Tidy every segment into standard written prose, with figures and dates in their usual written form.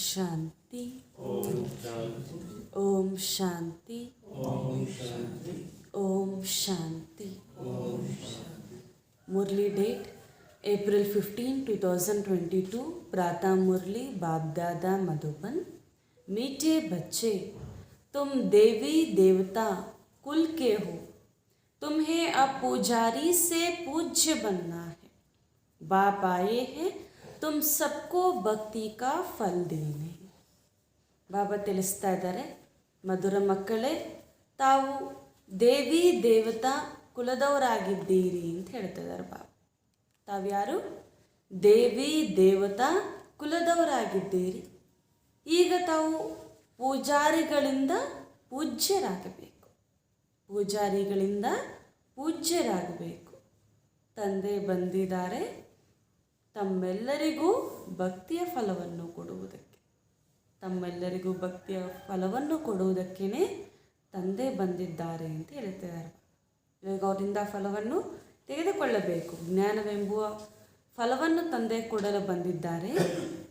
ಶಾಂತಿ. ಓಂ ಶಾಂತಿ. ಓಂ ಶಾಂತಿ. ಓಂ ಶಾಂತಿ. ಓಂ ಶಾಂತಿ. ಓಂ ಶಾಂತಿ. मुरली date अप्रैल 15, 2022 प्रातः मुरली बाप दादा मधुबन। मीठे बच्चे, तुम देवी देवता कुल के हो। तुम्हें अब पुजारी से पूज्य बनना है। बाप आए हैं तुम सबको भक्ति का फल देने। ಬಾಬಾ ತಿಳಿಸ್ತಾ ಇದ್ದಾರೆ, ಮಧುರ ಮಕ್ಕಳೇ, ತಾವು ದೇವಿ ದೇವತಾ ಕುಲದವರಾಗಿದ್ದೀರಿ ಅಂತ ಹೇಳ್ತಾ ಇದ್ದಾರೆ ಬಾಬಾ. ತಾವ್ಯಾರು? ದೇವಿ ದೇವತಾ ಕುಲದವರಾಗಿದ್ದೀರಿ. ಈಗ ತಾವು ಪೂಜಾರಿಗಳಿಂದ ಪೂಜ್ಯರಾಗಬೇಕು. ಪೂಜಾರಿಗಳಿಂದ ಪೂಜ್ಯರಾಗಬೇಕು. ತಂದೆ ಬಂದಿದ್ದಾರೆ ತಮ್ಮೆಲ್ಲರಿಗೂ ಭಕ್ತಿಯ ಫಲವನ್ನು ಕೊಡುವುದಕ್ಕೆ. ತಮ್ಮೆಲ್ಲರಿಗೂ ಭಕ್ತಿಯ ಫಲವನ್ನು ಕೊಡುವುದಕ್ಕೇ ತಂದೆ ಬಂದಿದ್ದಾರೆ ಅಂತ ಹೇಳ್ತಿದ್ದಾರೆ. ಇವಾಗ ಅವರಿಂದ ಫಲವನ್ನು ತೆಗೆದುಕೊಳ್ಳಬೇಕು. ಜ್ಞಾನವೆಂಬುವ ಫಲವನ್ನು ತಂದೆ ಕೊಡಲು ಬಂದಿದ್ದಾರೆ.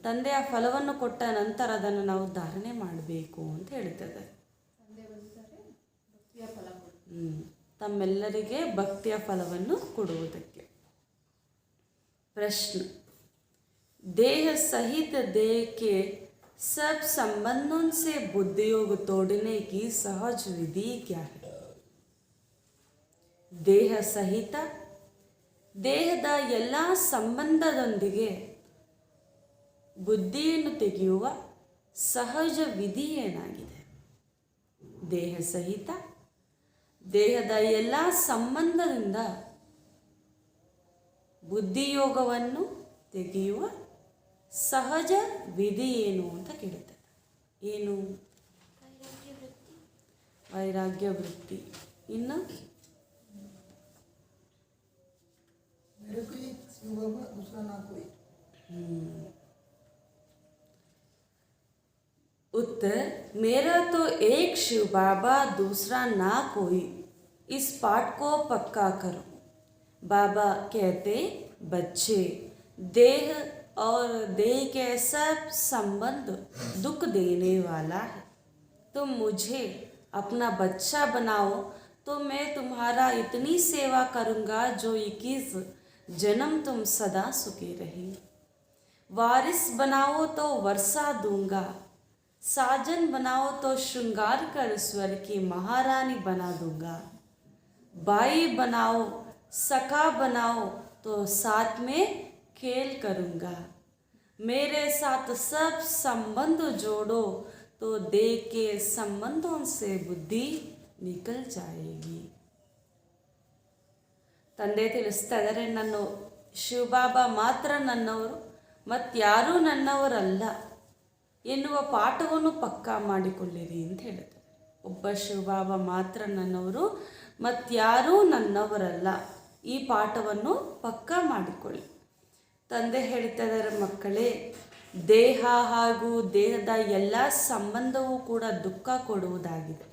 ತಂದೆ ಆ ಫಲವನ್ನು ಕೊಟ್ಟ ನಂತರ ಅದನ್ನು ನಾವು ಧಾರಣೆ ಮಾಡಬೇಕು ಅಂತ ಹೇಳ್ತಿದ್ದಾರೆ. ತಮ್ಮೆಲ್ಲರಿಗೆ ಭಕ್ತಿಯ ಫಲವನ್ನು ಕೊಡುವುದಕ್ಕೆ. प्रश्न, देह सहित देह के सब संबंधों से बुद्धियोग तोड़ने की सहज विधि क्या है? ದೇಹ ಸಹಿತ ದೇಹದ ಎಲ್ಲ ಸಂಬಂಧದೊಂದಿಗೆ ಬುದ್ಧಿಯನ್ನು ತೆಗೆಯುವ ಸಹಜ ವಿಧಿ ಏನಾಗಿದೆ? ದೇಹ ಸಹಿತ ದೇಹದ ಎಲ್ಲ ಸಂಬಂಧದಿಂದ ಬುದ್ಧಿಯೋಗವನ್ನು ತೆಗೆಯುವ ಸಹಜ ವಿಧಿ ಏನು ಅಂತ ಕೇಳುತ್ತದೆ. ಏನು? ವೈರಾಗ್ಯ ವೃತ್ತಿ. ಇನ್ನು उत्तर, मेरा तो एक शिव बाबा दूसरा ना कोई। इस पाठ को पक्का करो। बाबा कहते, बच्चे, देह और देह के सब संबंध दुख देने वाला है। तुम मुझे अपना बच्चा बनाओ तो मैं तुम्हारा इतनी सेवा करूँगा जो 21 जन्म तुम सदा सुखी रहेंगे। वारिस बनाओ तो वर्षा दूंगा, साजन बनाओ तो श्रृंगार कर स्वर की महारानी बना दूंगा। भाई बनाओ, सखा बनाओ तो साथ में खेल करूँगा। मेरे साथ सब संबंध जोड़ो तो देह के संबंधों से बुद्धि निकल जाएगी. ತಂದೆ ತಿಳಿಸ್ತಾ ಇದ್ದಾರೆ, ನನ್ನ ಶಿವಬಾಬಾ ಮಾತ್ರ ನನ್ನವರು, ಮತ್ತಾರೂ ನನ್ನವರಲ್ಲ ಎನ್ನುವ ಪಾಠವನ್ನು ಪಕ್ಕಾ ಮಾಡಿಕೊಳ್ಳಿರಿ ಅಂತ ಹೇಳ್ತಾರೆ. ಒಬ್ಬ ಶಿವಬಾಬಾ ಮಾತ್ರ ನನ್ನವರು, ಮತ್ತಾರೂ ನನ್ನವರಲ್ಲ, ಈ ಪಾಠವನ್ನು ಪಕ್ಕಾ ಮಾಡಿಕೊಳ್ಳಿ. ತಂದೆ ಹೇಳ್ತಾ ಇದ್ದಾರೆ, ಮಕ್ಕಳೇ, ದೇಹ ಹಾಗೂ ದೇಹದ ಎಲ್ಲ ಸಂಬಂಧವೂ ಕೂಡ ದುಃಖ ಕೊಡುವುದಾಗಿದೆ.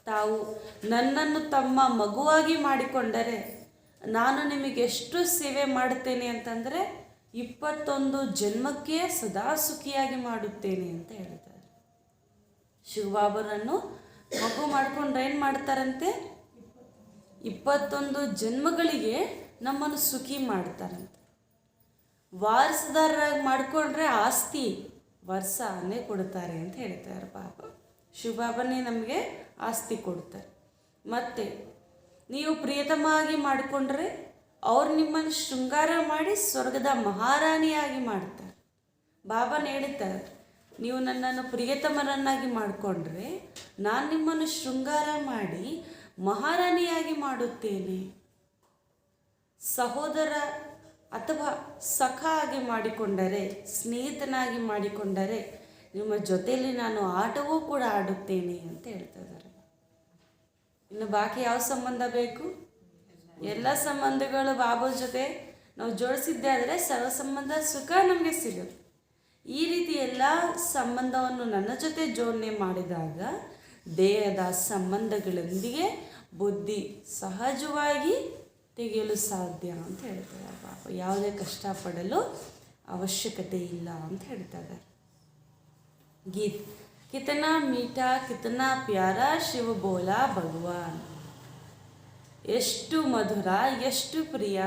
ತಾವು ನನ್ನನ್ನು ತಮ್ಮ ಮಗುವಾಗಿ ಮಾಡಿಕೊಂಡರೆ ನಾನು ನಿಮಗೆ ಎಷ್ಟು ಸೇವೆ ಮಾಡುತ್ತೇನೆ ಅಂತಂದರೆ 21 ಜನ್ಮಕ್ಕೆ ಸದಾ ಸುಖಿಯಾಗಿ ಮಾಡುತ್ತೇನೆ ಅಂತ ಹೇಳ್ತಾರೆ. ಶಿವಬಾಬರನ್ನು ಮಗು ಮಾಡ್ಕೊಂಡ್ರೆ ಏನು ಮಾಡ್ತಾರಂತೆ? 21 ಜನ್ಮಗಳಿಗೆ ನಮ್ಮನ್ನು ಸುಖಿ ಮಾಡ್ತಾರಂತೆ. ವಾರಸದಾರರಾಗಿ ಮಾಡಿಕೊಂಡ್ರೆ ಆಸ್ತಿ ವರ್ಷನೇ ಕೊಡ್ತಾರೆ ಅಂತ ಹೇಳ್ತಾರೆ ಬಾಬಾ. ಶಿವಬಾಬನೇ ನಮಗೆ ಆಸ್ತಿ ಕೊಡ್ತಾರೆ. ಮತ್ತು ನೀವು ಪ್ರಿಯತಮವಾಗಿ ಮಾಡಿಕೊಂಡ್ರೆ ಅವ್ರು ನಿಮ್ಮನ್ನು ಶೃಂಗಾರ ಮಾಡಿ ಸ್ವರ್ಗದ ಮಹಾರಾಣಿಯಾಗಿ ಮಾಡ್ತಾರೆ. ಬಾಬಾನ ಹೇಳ್ತಾರೆ, ನೀವು ನನ್ನನ್ನು ಪ್ರಿಯತಮರನ್ನಾಗಿ ಮಾಡಿಕೊಂಡ್ರೆ ನಾನು ನಿಮ್ಮನ್ನು ಶೃಂಗಾರ ಮಾಡಿ ಮಹಾರಾಣಿಯಾಗಿ ಮಾಡುತ್ತೇನೆ. ಸಹೋದರ ಅಥವಾ ಸಖ ಆಗಿ ಮಾಡಿಕೊಂಡರೆ, ಸ್ನೇಹಿತನಾಗಿ ಮಾಡಿಕೊಂಡರೆ ನಿಮ್ಮ ಜೊತೆಯಲ್ಲಿ ನಾನು ಆಟವೂ ಕೂಡ ಆಡುತ್ತೇನೆ ಅಂತ ಹೇಳ್ತಾ ಇದ್ದಾರೆ. ಇನ್ನು ಬಾಕಿ ಯಾವ ಸಂಬಂಧ ಬೇಕು? ಎಲ್ಲ ಸಂಬಂಧಗಳು ಬಾಬಾ ಜೊತೆ ನಾವು ಜೋಡಿಸಿದ್ದೇ ಆದರೆ ಸರ್ವ ಸಂಬಂಧ ಸುಖ ನಮಗೆ ಸಿಗುತ್ತೆ. ಈ ರೀತಿ ಎಲ್ಲ ಸಂಬಂಧವನ್ನು ನನ್ನ ಜೊತೆ ಜೋಡಣೆ ಮಾಡಿದಾಗ ದೇಹದ ಸಂಬಂಧಗಳೊಂದಿಗೆ ಬುದ್ಧಿ ಸಹಜವಾಗಿ ತೆಗೆಯಲು ಸಾಧ್ಯ ಅಂತ ಹೇಳ್ತಾರೆ ಬಾಬಾ. ಯಾವುದೇ ಕಷ್ಟಪಡಲು ಅವಶ್ಯಕತೆ ಇಲ್ಲ ಅಂತ ಹೇಳ್ತಾ ಇದ್ದಾರೆ. गीत कितना मीठा कितना प्यारा शिव बोला भगवान ಎಷ್ಟು ಮಧುರ ಎಷ್ಟು ಪ್ರಿಯ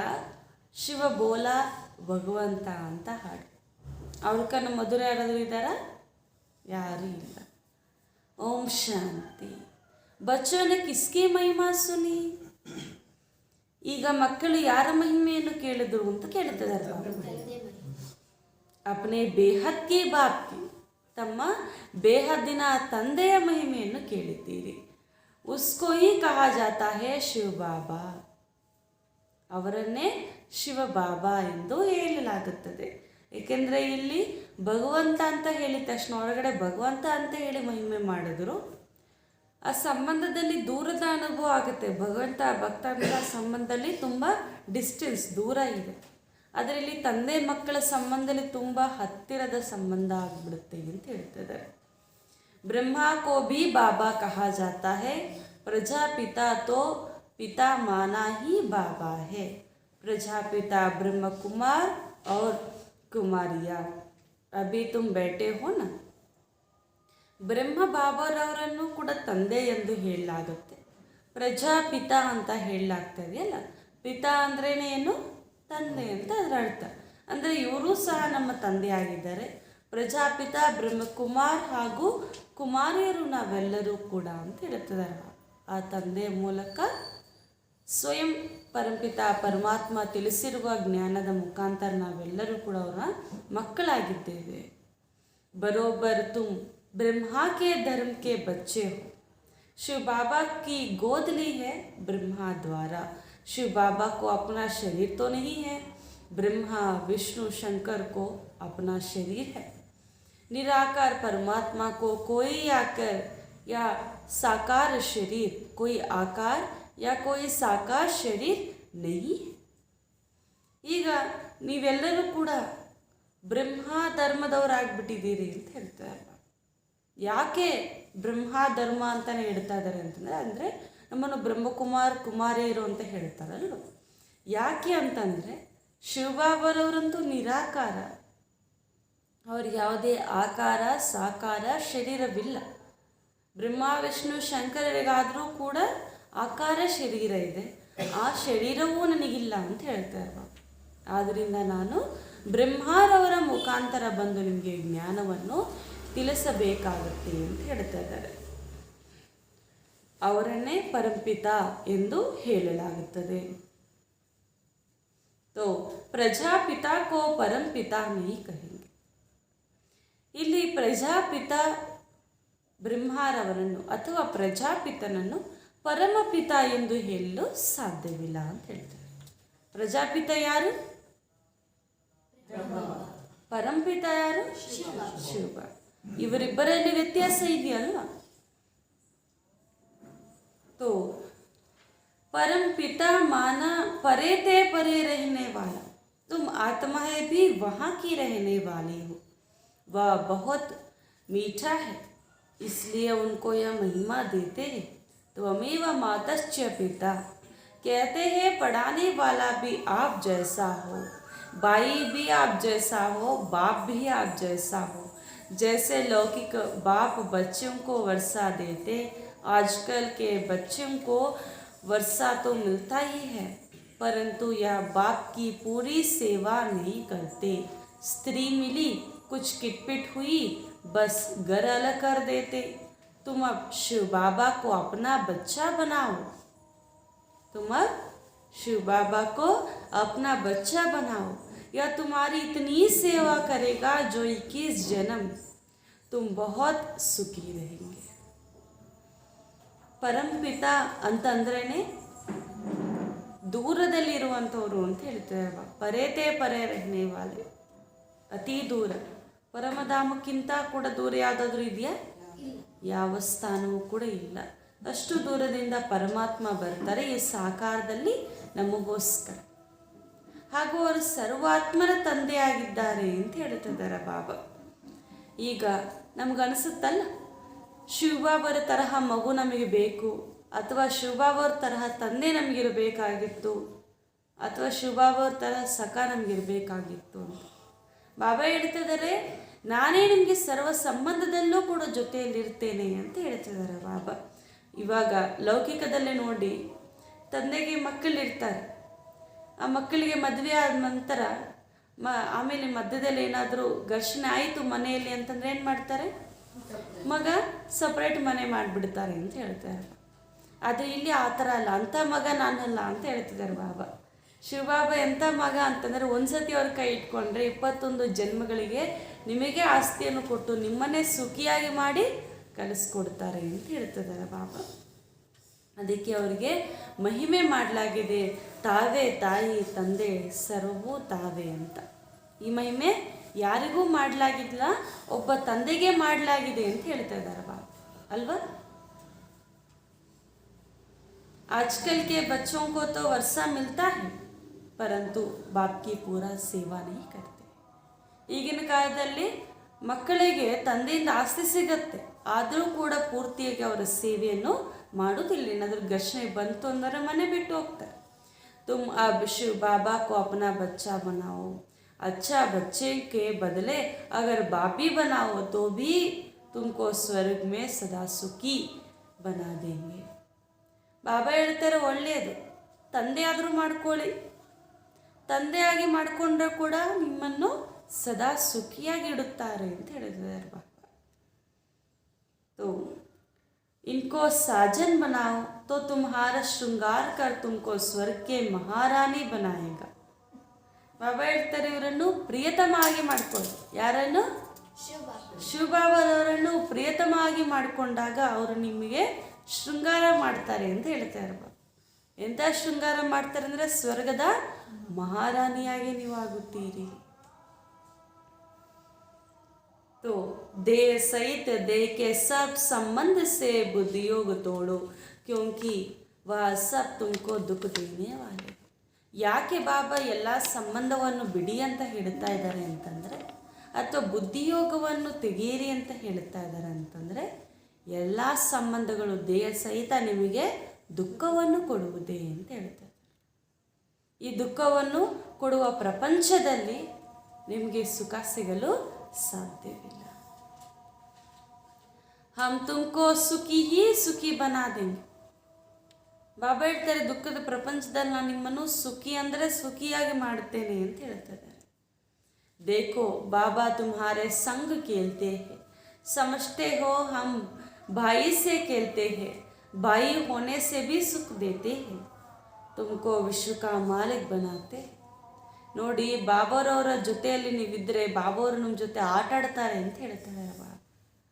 ಶಿವ ಬೋಲ ಭಗವಂತ ಅಂತ ಹಾಡು. ಅವ್ರಕನ್ನ ಮಧುರ ಯಾರಾದರೂ ಇದ್ದಾರಾ? ಯಾರೂ ಇಲ್ಲ. ಓಂ ಶಾಂತಿ. ಬಚ್ಚೋ ನೆ ಕಿಸ್ಕಿ ಮಹಿಮಾ ಸುನಿ. ಈಗ ಮಕ್ಕಳು ಯಾರ ಮಹಿಮೆಯನ್ನು ಕೇಳಿದ್ರು ಅಂತ ಕೇಳುತ್ತಿದ್ದಾರೆ. ಅಪ್ನೆ ಬೇಹದ್ ಕಿ ಬಾಪ್ ಕಿ, ತಮ್ಮ ಬೇಹದ್ದಿನ ತಂದೆಯ ಮಹಿಮೆಯನ್ನು ಕೇಳಿದ್ದೀರಿ. ಉಸ್ಕೋ ಹಿ ಕಹಾ ಜಾತಾ ಹೇ ಶಿವ ಬಾಬಾ. ಅವರನ್ನೇ ಶಿವ ಬಾಬಾ ಎಂದು ಹೇಳಲಾಗುತ್ತದೆ. ಏಕೆಂದರೆ ಇಲ್ಲಿ ಭಗವಂತ ಅಂತ ಹೇಳಿದ ತಕ್ಷಣ ಹೊರಗಡೆ ಭಗವಂತ ಅಂತ ಹೇಳಿ ಮಹಿಮೆ ಮಾಡಿದ್ರು, ಆ ಸಂಬಂಧದಲ್ಲಿ ದೂರದ ಅನುಭವ ಆಗುತ್ತೆ. ಭಗವಂತ ಭಕ್ತರ ಸಂಬಂಧದಲ್ಲಿ ತುಂಬ ಡಿಸ್ಟೆನ್ಸ್ ದೂರ ಇದೆ. ಆದರೆ ಇಲ್ಲಿ ತಂದೆ ಮಕ್ಕಳ ಸಂಬಂಧದಲ್ಲಿ ತುಂಬ ಹತ್ತಿರದ ಸಂಬಂಧ ಆಗಿಬಿಡುತ್ತೆ ಅಂತ ಹೇಳ್ತಿದ್ದಾರೆ. ब्रह्मा को भी बाबा कहा जाता है, प्रजापिता तो पिता माना ही बाबा है. प्रजापिता ब्रह्म कुमार और कुमारिया. अभी तुम बैठे हो ना. ಬ್ರಹ್ಮ ಬಾಬಾರವರನ್ನು ಕೂಡ ತಂದೆ ಎಂದು ಹೇಳಲಾಗುತ್ತೆ. ಪ್ರಜಾಪಿತ ಅಂತ ಹೇಳಲಾಗ್ತದೆಯಲ್ಲ, ಪಿತಾ ಅಂದ್ರೇನೆ ಏನು? ತಂದೆ ಅಂತ ಅದರ ಅರ್ಥ. ಅಂದರೆ ಇವರು ಸಹ ನಮ್ಮ ತಂದೆ ಆಗಿದ್ದಾರೆ. ಪ್ರಜಾಪಿತ ಬ್ರಹ್ಮಕುಮಾರ್ ಹಾಗೂ ಕುಮಾರಿಯರು ನಾವೆಲ್ಲರೂ ಕೂಡ ಅಂತ ಹೇಳ್ತಿದ್ದಾರೆ. ಆ ತಂದೆಯ ಮೂಲಕ ಸ್ವಯಂ ಪರಂಪಿತ ಪರಮಾತ್ಮ ತಿಳಿಸಿರುವ ಜ್ಞಾನದ ಮುಖಾಂತರ ನಾವೆಲ್ಲರೂ ಕೂಡ ಅವರ ಮಕ್ಕಳಾಗಿದ್ದೇವೆ. ಬರೋಬ್ಬರ್ ತುಮ್ ब्रह्मा के धर्म के बच्चे हो. शिव बाबा की गोद ली है ब्रह्मा द्वारा. शिव बाबा को अपना शरीर तो नहीं है, ब्रह्मा विष्णु शंकर को अपना शरीर है. निराकार परमात्मा को कोई आकर या साकार शरीर, कोई आकार या कोई साकार शरीर नहीं है. ಈಗ ನೀವೆಲ್ಲರೂ ಕೂಡ ಬ್ರಹ್ಮ ಧರ್ಮದವರಾಗ್ಬಿಟ್ಟಿದ್ದೀರಿ ಅಂತ ಹೇಳ್ತಾರೆ. ಯಾಕೆ ಬ್ರಹ್ಮ ಧರ್ಮ ಅಂತಲೇ ಹೇಳ್ತಾ ಇದ್ದಾರೆ ಅಂದರೆ ನಮ್ಮನ್ನು ಬ್ರಹ್ಮಕುಮಾರ್ ಕುಮಾರಿಯರು ಅಂತ ಹೇಳ್ತಾರಲ್ಲ. ಯಾಕೆ ಅಂತಂದರೆ ಶಿವಬಾಬರವರಂತೂ ನಿರಾಕಾರ. ಅವ್ರಿಗೆ ಯಾವುದೇ ಆಕಾರ ಸಾಕಾರ ಶರೀರವಿಲ್ಲ. ಬ್ರಹ್ಮ ವಿಷ್ಣು ಶಂಕರರಿಗಾದರೂ ಕೂಡ ಆಕಾರ ಶರೀರ ಇದೆ, ಆ ಶರೀರವೂ ನನಗಿಲ್ಲ ಅಂತ ಹೇಳ್ತಾರೆ. ಆದ್ದರಿಂದ ನಾನು ಬ್ರಹ್ಮರವರ ಮುಖಾಂತರ ಬಂದು ನಿಮಗೆ ಜ್ಞಾನವನ್ನು ತಿಳಿಸಬೇಕಾಗುತ್ತೆ ಅಂತ ಹೇಳ್ತಾ ಇದ್ದಾರೆ. ಅವರನ್ನೇ ಪರಂಪಿತ ಎಂದು ಹೇಳಲಾಗುತ್ತದೆ. ತೋ ಪ್ರಜಾಪಿತಾ ಕೋ ಪರಂಪಿತಾ नहीं कहेंगे. ಇಲ್ಲಿ ಪ್ರಜಾಪಿತ ಬ್ರಹ್ಮರವರನ್ನು ಅಥವಾ ಪ್ರಜಾಪಿತನನ್ನು ಪರಮಪಿತ ಎಂದು ಹೇಳಲು ಸಾಧ್ಯವಿಲ್ಲ ಅಂತ ಹೇಳ್ತಾರೆ. ಪ್ರಜಾಪಿತ ಯಾರು? ಪರಂಪಿತ ಯಾರು? ಶಿವ. ಇವರಿಬ್ಬರಲ್ಲಿ ವ್ಯತ್ಯಾಸ ಇದೆಯಲ್ಲ. तो परम पिता माना परे ते परे रहने वाला, तुम आत्माएं भी वहाँ की रहने वाली हो. वह बहुत मीठा है, इसलिए उनको यह महिमा देते हैं. त्वमेव मातश्च पिता. कहते हैं पढ़ाने वाला भी आप जैसा हो, भाई भी आप जैसा हो, बाप भी आप जैसा हो. जैसे लौकिक बाप बच्चों को वर्षा देते, आजकल के बच्चों को वर्षा तो मिलता ही है, परंतु यह बाप की पूरी सेवा नहीं करते. स्त्री मिली, कुछ किटपिट हुई, बस घर अलग कर देते. तुम अब शिव बाबा को अपना बच्चा बनाओ. तुम अब शिव बाबा को अपना बच्चा बनाओ. यह तुम्हारी इतनी सेवा करेगा जो 21 जन्म तुम बहुत सुखी रहेंगे. ಪರಂಪಿತ ಅಂತಂದ್ರೇ ದೂರದಲ್ಲಿರುವಂಥವ್ರು ಅಂತ ಹೇಳ್ತೇವೆ. ಪರೇತೆ ಪರೇ ರಹನೆ ವಾಲೆ, ಅತಿ ದೂರ. ಪರಮಧಾಮಕ್ಕಿಂತ ಕೂಡ ದೂರ ಯಾವುದಾದ್ರೂ ಇದೆಯಾ? ಯಾವ ಸ್ಥಾನವೂ ಕೂಡ ಇಲ್ಲ. ಅಷ್ಟು ದೂರದಿಂದ ಪರಮಾತ್ಮ ಬರ್ತಾರೆ ಈ ಸಾಕಾರದಲ್ಲಿ ನಮಗೋಸ್ಕರ. ಹಾಗೂ ಅವರು ಸರ್ವಾತ್ಮರ ತಂದೆಯಾಗಿದ್ದಾರೆ ಅಂತ ಹೇಳ್ತಿದ್ದಾರೆ ಬಾಬಾ. ಈಗ ನಮಗನಿಸುತ್ತಲ್ಲ, ಶಿವಬಾಬರ ತರಹ ಮಗು ನಮಗೆ ಬೇಕು, ಅಥವಾ ಶಿವಬಾಬರ ತರಹ ತಂದೆ ನಮಗಿರಬೇಕಾಗಿತ್ತು, ಅಥವಾ ಶಿವಬಾಬರ ತರಹ ಸಖ ನಮಗಿರಬೇಕಾಗಿತ್ತು ಅಂತ ಬಾಬಾ ಹೇಳ್ತಿದ್ದಾರೆ. ನಾನೇ ನಿಮಗೆ ಸರ್ವ ಸಂಬಂಧದಲ್ಲೂ ಕೂಡ ಜೊತೆಯಲ್ಲಿರ್ತೇನೆ ಅಂತ ಹೇಳ್ತಿದ್ದಾರೆ ಬಾಬಾ. ಇವಾಗ ಲೌಕಿಕದಲ್ಲೇ ನೋಡಿ, ತಂದೆಗೆ ಮಕ್ಕಳಿರ್ತಾರೆ, ಆ ಮಕ್ಕಳಿಗೆ ಮದುವೆ ಆದ ನಂತರ ಆಮೇಲೆ ಮಧ್ಯದಲ್ಲಿ ಏನಾದರೂ ಘರ್ಷಣೆ ಆಯಿತು ಮನೆಯಲ್ಲಿ ಅಂತಂದರೆ ಏನು ಮಾಡ್ತಾರೆ? ಮಗ ಸಪ್ರೇಟ್ ಮನೆ ಮಾಡಿಬಿಡ್ತಾರೆ ಅಂತ ಹೇಳ್ತಾರೆ. ಆದರೆ ಇಲ್ಲಿ ಆ ಥರ ಅಲ್ಲ, ಅಂಥ ಮಗ ನಾನಲ್ಲ ಅಂತ ಹೇಳ್ತಿದ್ದಾರೆ ಬಾಬಾ. ಶಿವಬಾಬಾ ಎಂಥ ಮಗ ಅಂತಂದರೆ ಒಂದ್ಸತಿ ಅವ್ರ ಕೈ ಇಟ್ಕೊಂಡ್ರೆ 21 ಜನ್ಮಗಳಿಗೆ ನಿಮಗೆ ಆಸ್ತಿಯನ್ನು ಕೊಟ್ಟು ನಿಮ್ಮನ್ನೇ ಸುಖಿಯಾಗಿ ಮಾಡಿ ಕಲಿಸ್ಕೊಡ್ತಾರೆ ಅಂತ ಹೇಳ್ತಿದ್ದಾರೆ ಬಾಬಾ. ಅದಕ್ಕೆ ಅವರಿಗೆ ಮಹಿಮೆ ಮಾಡಲಾಗಿದೆ, ತಾವೇ ತಾಯಿ ತಂದೆ ಸರ್ವವೂ ತಾವೇ ಅಂತ. ಈ ಮಹಿಮೆ ಯಾರಿಗೂ ಮಾಡಲಾಗಿಲ್ಲ, ಒಬ್ಬ ತಂದೆಗೆ ಮಾಡಲಾಗಿದೆ ಅಂತ ಹೇಳ್ತಾ ಇದ್ದಾರೆ ಬಾಬಾ ಅಲ್ವಾ. आजकल के बच्चों को तो वर्षा मिलता है परंतु बाप की पूरा सेवा नहीं करते. ಈಗಿನ ಕಾಲದಲ್ಲಿ ಮಕ್ಕಳಿಗೆ ತಂದೆಯಿಂದ ಆಸ್ತಿ ಸಿಗತ್ತೆ, ಆದರೂ ಕೂಡ ಪೂರ್ತಿಯಾಗಿ ಅವರ ಸೇವೆಯನ್ನು ಮಾಡೋದಿಲ್ಲ. ಏನಾದರೂ ಘರ್ಷಣೆ ಬಂತು ಅಂದರೆ ಮನೆ ಬಿಟ್ಟು ಹೋಗ್ತಾರೆ. ತುಮ್ अब शिव बाबा को अपना बच्चा बनाओ, अच्छा बच्चे के बदले अगर बाप भी बनाओ तो भी तुमको स्वर्ग में सदा सुखी बना देंगे. ಬಾಬಾ ಹೇಳ್ತಾರೆ, ಒಳ್ಳೆಯದು ತಂದೆ ಆದರೂ ಮಾಡ್ಕೊಳ್ಳಿ, ತಂದೆಯಾಗಿ ಮಾಡಿಕೊಂಡ್ರೆ ಕೂಡ ನಿಮ್ಮನ್ನು ಸದಾ ಸುಖಿಯಾಗಿ ಇಡುತ್ತಾರೆ ಅಂತ ಹೇಳಿದ್ದಾರೆ ಬಾಬಾ. तो इनको साजन बनाओ तो तुम्हारा श्रृंगार कर तुमको स्वर्ग के महारानी बनाएगा. ಬಾಬಾ ಹೇಳ್ತಾರೆ, ಇವರನ್ನು ಪ್ರಿಯತಮಾಗಿ ಮಾಡಿಕೊಳ್ಳಿ. ಯಾರನ್ನು? ಶಿವಬಾಬಾರವರನ್ನು ಪ್ರಿಯತಮಾಗಿ ಮಾಡಿಕೊಂಡಾಗ ಅವರು ನಿಮಗೆ ಶೃಂಗಾರ ಮಾಡ್ತಾರೆ ಅಂತ ಹೇಳ್ತಾರೆ ಬಾಬಾ. ಎಂಥ ಶೃಂಗಾರ ಮಾಡ್ತಾರೆ ಅಂದರೆ ಸ್ವರ್ಗದ ಮಹಾರಾಣಿಯಾಗಿ ನೀವು ಆಗುತ್ತೀರಿ. तो देह सहित देह के सब संबंध से बुद्धियोग तोड़ो क्योंकि वह सब तुमको दुख देने वाले. ಯಾಕೆ ಬಾಬಾ ಎಲ್ಲ ಸಂಬಂಧವನ್ನು ಬಿಡಿ ಅಂತ ಹೇಳ್ತಾ ಇದ್ದಾರೆ ಅಂತಂದರೆ, ಅಥವಾ ಬುದ್ಧಿಯೋಗವನ್ನು ತೆಗೀರಿ ಅಂತ ಹೇಳ್ತಾ ಇದ್ದಾರೆ ಅಂತಂದರೆ, ಎಲ್ಲ ಸಂಬಂಧಗಳು ದೇಹ ಸಹಿತ ನಿಮಗೆ ದುಃಖವನ್ನು ಕೊಡುವುದೇ ಅಂತ ಹೇಳ್ತಾರೆ. ಈ ದುಃಖವನ್ನು ಕೊಡುವ ಪ್ರಪಂಚದಲ್ಲಿ ನಿಮಗೆ ಸುಖ ಸಿಗಲು ಸಾಧ್ಯವಿಲ್ಲ. ಹಮ್ ತುಮಕೋ ಸುಖಿ ಹಿ ಸುಖಿ ಬನಾ ದೇಂಗೆ. ಬಾಬಾ ಹೇಳ್ತಾರೆ, ದುಃಖದ ಪ್ರಪಂಚದಲ್ಲಿ ನಾನು ನಿಮ್ಮನ್ನು ಸುಖಿ ಅಂದರೆ ಸುಖಿಯಾಗಿ ಮಾಡುತ್ತೇನೆ ಅಂತ ಹೇಳ್ತಿದ್ದಾರೆ. देखो बाबा तुम्हारे संग खेलते हैं, समझते हो हम भाई से खेलते हैं, भाई होने से भी सुख देते हैं, तुमको विश्व का मालिक बनाते. ನೋಡಿ, ಬಾಬಾರವರ ಜೊತೆಯಲ್ಲಿ ನೀವಿದ್ದರೆ ಬಾಬಾವರು ನಿಮ್ಮ ಜೊತೆ ಆಟ ಆಡ್ತಾರೆ ಅಂತ ಹೇಳ್ತಾರೆ ಬಾಬಾ.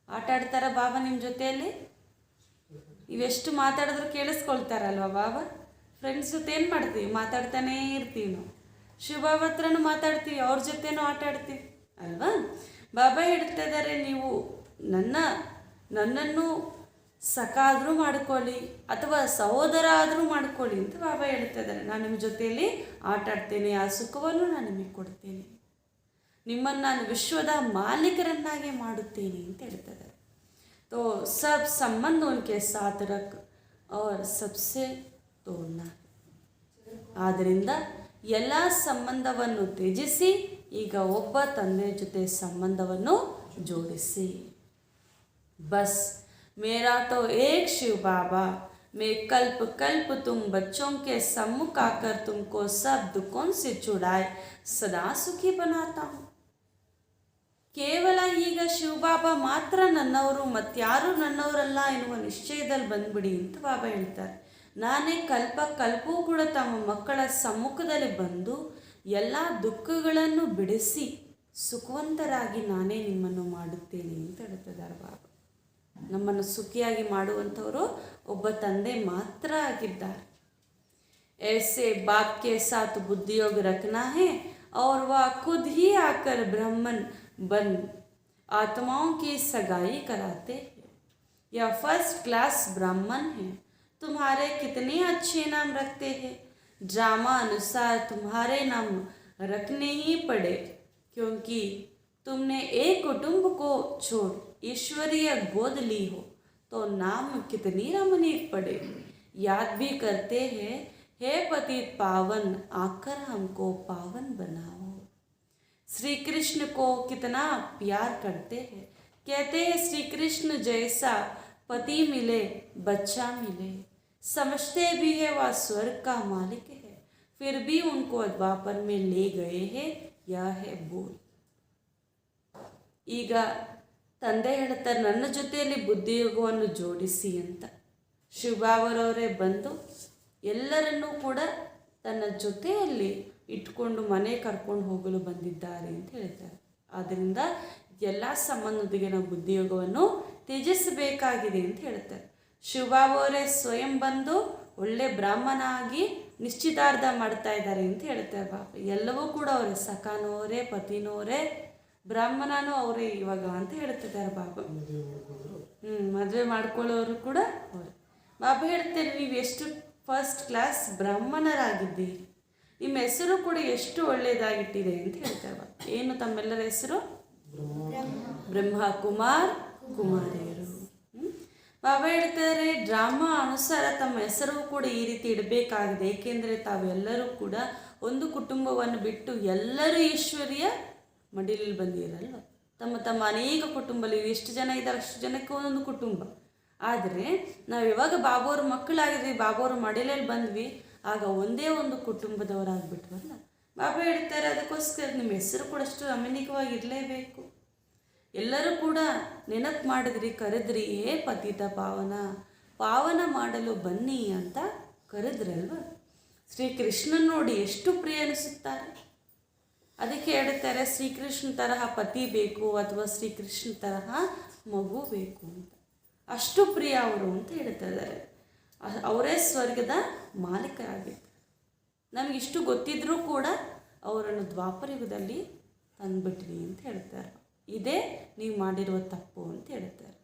ಆಟ ಆಡ್ತಾರೆ ಬಾಬಾ ನಿಮ್ಮ ಜೊತೆಯಲ್ಲಿ. ಇವೆಷ್ಟು ಮಾತಾಡಿದ್ರು ಕೇಳಿಸ್ಕೊಳ್ತಾರಲ್ವ ಬಾಬಾ. ಫ್ರೆಂಡ್ಸ್ ಜೊತೆ ಏನು ಮಾಡ್ತೀವಿ? ಮಾತಾಡ್ತಾನೇ ಇರ್ತೀವಿ ನಾವು. ಶಿವಬಾಬಾ ಹತ್ರನೂ ಮಾತಾಡ್ತೀವಿ, ಅವ್ರ ಜೊತೆನೂ ಆಟ ಆಡ್ತೀವಿ ಅಲ್ವಾ. ಬಾಬಾ ಹೇಳ್ತಾ ಇದ್ದಾರೆ, ನೀವು ನನ್ನನ್ನು ಸಖ ಆದರೂ ಮಾಡ್ಕೊಳ್ಳಿ ಅಥವಾ ಸಹೋದರ ಆದರೂ ಮಾಡ್ಕೊಳ್ಳಿ ಅಂತ ಬಾಬಾ ಹೇಳ್ತಾ ಇದ್ದಾರೆ. ನಾನು ನಿಮ್ಮ ಜೊತೆಯಲ್ಲಿ ಆಟ ಆಡ್ತೇನೆ, ಆ ಸುಖವನ್ನು ನಾನು ನಿಮಗೆ ಕೊಡ್ತೇನೆ, ನಿಮ್ಮನ್ನು ನಾನು ವಿಶ್ವದ ಮಾಲೀಕರನ್ನಾಗಿ ಮಾಡುತ್ತೇನೆ ಅಂತ ಹೇಳ್ತಾ ಇದ್ದಾರೆ. तो सब संबंध उनके साथ रख और सबसे तोड़ना. ಆದ್ದರಿಂದ ಎಲ್ಲ ಸಂಬಂಧವನ್ನು ತ್ಯಜಿಸಿ ಈಗ ಒಬ್ಬ ತಂದೆ ಜೊತೆ ಸಂಬಂಧವನ್ನು ಜೋಡಿಸಿ. बस मेरा तो एक शिव बाबा, मैं कल्प कल्प तुम बच्चों के सम्मुख आकर तुमको सब दुखों से छुड़ाए सदा सुखी बनाता हूँ. ಕೇವಲ ಈಗ ಶಿವಬಾಬಾ ಮಾತ್ರ ನನ್ನವರು, ಮತ್ತಾರೂ ನನ್ನವರಲ್ಲ ಎನ್ನುವ ನಿಶ್ಚಯದಲ್ಲಿ ಬಂದ್ಬಿಡಿ ಅಂತ ಬಾಬಾ ಹೇಳ್ತಾರೆ. ನಾನೇ ಕಲ್ಪವೂ ಕೂಡ ತಮ್ಮ ಮಕ್ಕಳ ಸಮ್ಮುಖದಲ್ಲಿ ಬಂದು ಎಲ್ಲ ದುಃಖಗಳನ್ನು ಬಿಡಿಸಿ ಸುಖವಂತರಾಗಿ ನಾನೇ ನಿಮ್ಮನ್ನು ಮಾಡುತ್ತೇನೆ ಅಂತ ಹೇಳ್ತಿದ್ದಾರೆ ಬಾಬಾ. ನಮ್ಮನ್ನು ಸುಖಿಯಾಗಿ ಮಾಡುವಂಥವರು ಒಬ್ಬ ತಂದೆ ಮಾತ್ರ ಆಗಿದ್ದಾರೆ. ऐसे बाप के साथ बुद्धियोग रखना है और वह खुद ही आकर ब्राह्मण बन आत्माओं की सगाई कराते हैं. यह फर्स्ट क्लास ब्राह्मण है, तुम्हारे कितने अच्छे नाम रखते हैं. ड्रामा अनुसार तुम्हारे नाम रखने ही पड़े क्योंकि तुमने एक कुटुंब को छोड़ ईश्वरीय गोद ली हो तो नाम कितनी रमणीक पड़े. याद भी करते हैं, हे पतित पावन आकर हमको पावन बनाओ. श्री कृष्ण को कितना प्यार करते हैं। कहते हैं श्री कृष्ण जैसा पति मिले बच्चा मिले, समझते भी है वह स्वर्ग का मालिक है, फिर भी उनको द्वापर में ले गए हैं, यह है भूल। ಈಗ ತಂದೆ ಹೇಳ್ತಾರೆ ನನ್ನ ಜೊತೆಯಲ್ಲಿ ಬುದ್ಧಿಯೋಗವನ್ನು ಜೋಡಿಸಿ ಅಂತ. ಶಿವಬಾಬರವರೇ ಬಂದು ಎಲ್ಲರನ್ನೂ ಕೂಡ ತನ್ನ ಜೊತೆಯಲ್ಲಿ ಇಟ್ಕೊಂಡು ಮನೆ ಕರ್ಕೊಂಡು ಹೋಗಲು ಬಂದಿದ್ದಾರೆ ಅಂತ ಹೇಳ್ತಾರೆ. ಆದ್ದರಿಂದ ಎಲ್ಲ ಸಂಬಂಧದೊಂದಿಗೆ ನಾವು ಬುದ್ಧಿಯೋಗವನ್ನು ತ್ಯಜಿಸಬೇಕಾಗಿದೆ ಅಂತ ಹೇಳ್ತಾರೆ. ಶಿವಬಾಬರವರೇ ಸ್ವಯಂ ಬಂದು ಒಳ್ಳೆ ಬ್ರಾಹ್ಮಣ ಆಗಿ ನಿಶ್ಚಿತಾರ್ಥ ಮಾಡ್ತಾ ಇದ್ದಾರೆ ಅಂತ ಹೇಳ್ತಾರೆ. ಪಾಪ ಎಲ್ಲವೂ ಕೂಡ ಅವರೇ, ಸಖಾನವರೇ, ಪತಿನವರೇ, ಬ್ರಾಹ್ಮಣನೂ ಅವರೇ ಇವಾಗ ಅಂತ ಹೇಳ್ತಿದ್ದಾರೆ ಬಾಬಾ. ಮದುವೆ ಮಾಡ್ಕೊಳ್ಳೋರು ಕೂಡ ಅವರೇ. ಬಾಬಾ ಹೇಳ್ತಾರೆ ನೀವು ಎಷ್ಟು ಫಸ್ಟ್ ಕ್ಲಾಸ್ ಬ್ರಾಹ್ಮಣರಾಗಿದ್ದೀರಿ, ನಿಮ್ಮ ಹೆಸರು ಕೂಡ ಎಷ್ಟು ಒಳ್ಳೆಯದಾಗಿಟ್ಟಿದೆ ಅಂತ ಹೇಳ್ತಾರೆ ಬಾಬಾ. ಏನು ತಮ್ಮೆಲ್ಲರ ಹೆಸರು? ಬ್ರಹ್ಮ ಕುಮಾರ್ ಕುಮಾರಿಯರು. ಬಾಬಾ ಹೇಳ್ತಾರೆ ಡ್ರಾಮಾ ಅನುಸಾರ ತಮ್ಮ ಹೆಸರು ಕೂಡ ಈ ರೀತಿ ಇಡಬೇಕಾಗಿದೆ. ಏಕೆಂದರೆ ತಾವೆಲ್ಲರೂ ಕೂಡ ಒಂದು ಕುಟುಂಬವನ್ನು ಬಿಟ್ಟು ಎಲ್ಲರೂ ಈಶ್ವರಿಯ ಮಡಿಲಲ್ಲಿ ಬಂದಿರಲ್ವ. ತಮ್ಮ ತಮ್ಮ ಅನೇಕ ಕುಟುಂಬಲ್ಲಿ ಎಷ್ಟು ಜನ ಇದ್ದಾರೆ ಅಷ್ಟು ಜನಕ್ಕೆ ಒಂದೊಂದು ಕುಟುಂಬ. ಆದರೆ ನಾವು ಯಾವಾಗ ಬಾಬೋರ ಮಕ್ಕಳಾಗಿದ್ವಿ, ಬಾಬೋರ ಮಡಿಲಲ್ಲಿ ಬಂದ್ವಿ, ಆಗ ಒಂದೇ ಒಂದು ಕುಟುಂಬದವರಾಗ್ಬಿಟ್ವಲ್ಲ. ಬಾಬಾ ಹೇಳ್ತಾರೆ ಅದಕ್ಕೋಸ್ಕರ ನಿಮ್ಮ ಹೆಸರು ಕೂಡ ಅಷ್ಟು ಅಮೆನಿಕವಾಗಿ ಇರಲೇಬೇಕು. ಎಲ್ಲರೂ ಕೂಡ ನೆನಪು ಮಾಡಿದ್ರಿ, ಕರೆದ್ರಿ, ಪತಿತ ಪಾವನ ಪಾವನ ಮಾಡಲು ಬನ್ನಿ ಅಂತ ಕರೆದ್ರಲ್ವ. ಶ್ರೀಕೃಷ್ಣನ್ ನೋಡಿ ಎಷ್ಟು ಪ್ರಿಯ ಅನಿಸುತ್ತಾರೆ. ಅದಕ್ಕೆ ಹೇಳ್ತಾರೆ ಶ್ರೀಕೃಷ್ಣ ತರಹ ಪತಿ ಬೇಕು ಅಥವಾ ಶ್ರೀಕೃಷ್ಣ ತರಹ ಮಗು ಬೇಕು ಅಂತ. ಅಷ್ಟು ಪ್ರಿಯ ಅವರು ಅಂತ ಹೇಳ್ತಾ ಇದ್ದಾರೆ. ಅವರೇ ಸ್ವರ್ಗದ ಮಾಲೀಕರಾಗಿದ್ದಾರೆ. ನಮಗಿಷ್ಟು ಗೊತ್ತಿದ್ರೂ ಕೂಡ ಅವರನ್ನು ದ್ವಾಪರಯುಗದಲ್ಲಿ ತಂದುಬಿಟ್ರಿ ಅಂತ ಹೇಳ್ತಾರೆ. ಇದೇ ನೀವು ಮಾಡಿರುವ ತಪ್ಪು ಅಂತ ಹೇಳ್ತಾರೆ.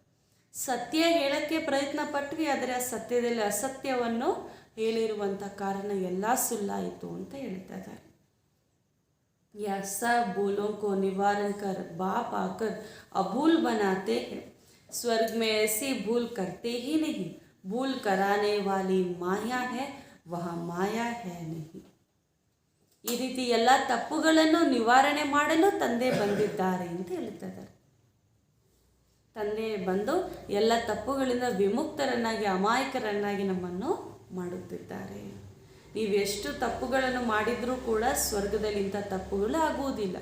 ಸತ್ಯ ಹೇಳೋಕ್ಕೆ ಪ್ರಯತ್ನ ಪಟ್ವಿ, ಆದರೆ ಆ ಸತ್ಯದಲ್ಲಿ ಅಸತ್ಯವನ್ನು ಹೇಳಿರುವಂಥ ಕಾರಣ ಎಲ್ಲ ಸುಳ್ಳಾಯಿತು ಅಂತ ಹೇಳ್ತಾ ಇದ್ದಾರೆ. या सब भूलों को निवारण कर बाप आकर अभूल बनाते हैं। स्वर्ग में ऐसी भूल करते ही नहीं, भूल कराने वाली माया है, वहाँ माया है नहीं. ಈ ರೀತಿ ಎಲ್ಲ ತಪ್ಪುಗಳನ್ನು ನಿವಾರಣೆ ಮಾಡಲು ತಂದೆ ಬಂದಿದ್ದಾರೆ ಅಂತ ಹೇಳ್ತಿದ್ದಾರೆ. ತಂದೆ ಬಂದು ಎಲ್ಲ ತಪ್ಪುಗಳಿಂದ ವಿಮುಕ್ತರನ್ನಾಗಿ ಅಮಾಯಕರನ್ನಾಗಿ ನಮ್ಮನ್ನು ಮಾಡುತ್ತಿದ್ದಾರೆ. ನೀವೆಷ್ಟು ತಪ್ಪುಗಳನ್ನು ಮಾಡಿದರೂ ಕೂಡ ಸ್ವರ್ಗದಲ್ಲಿ ಇಂಥ ತಪ್ಪುಗಳು ಆಗುವುದಿಲ್ಲ.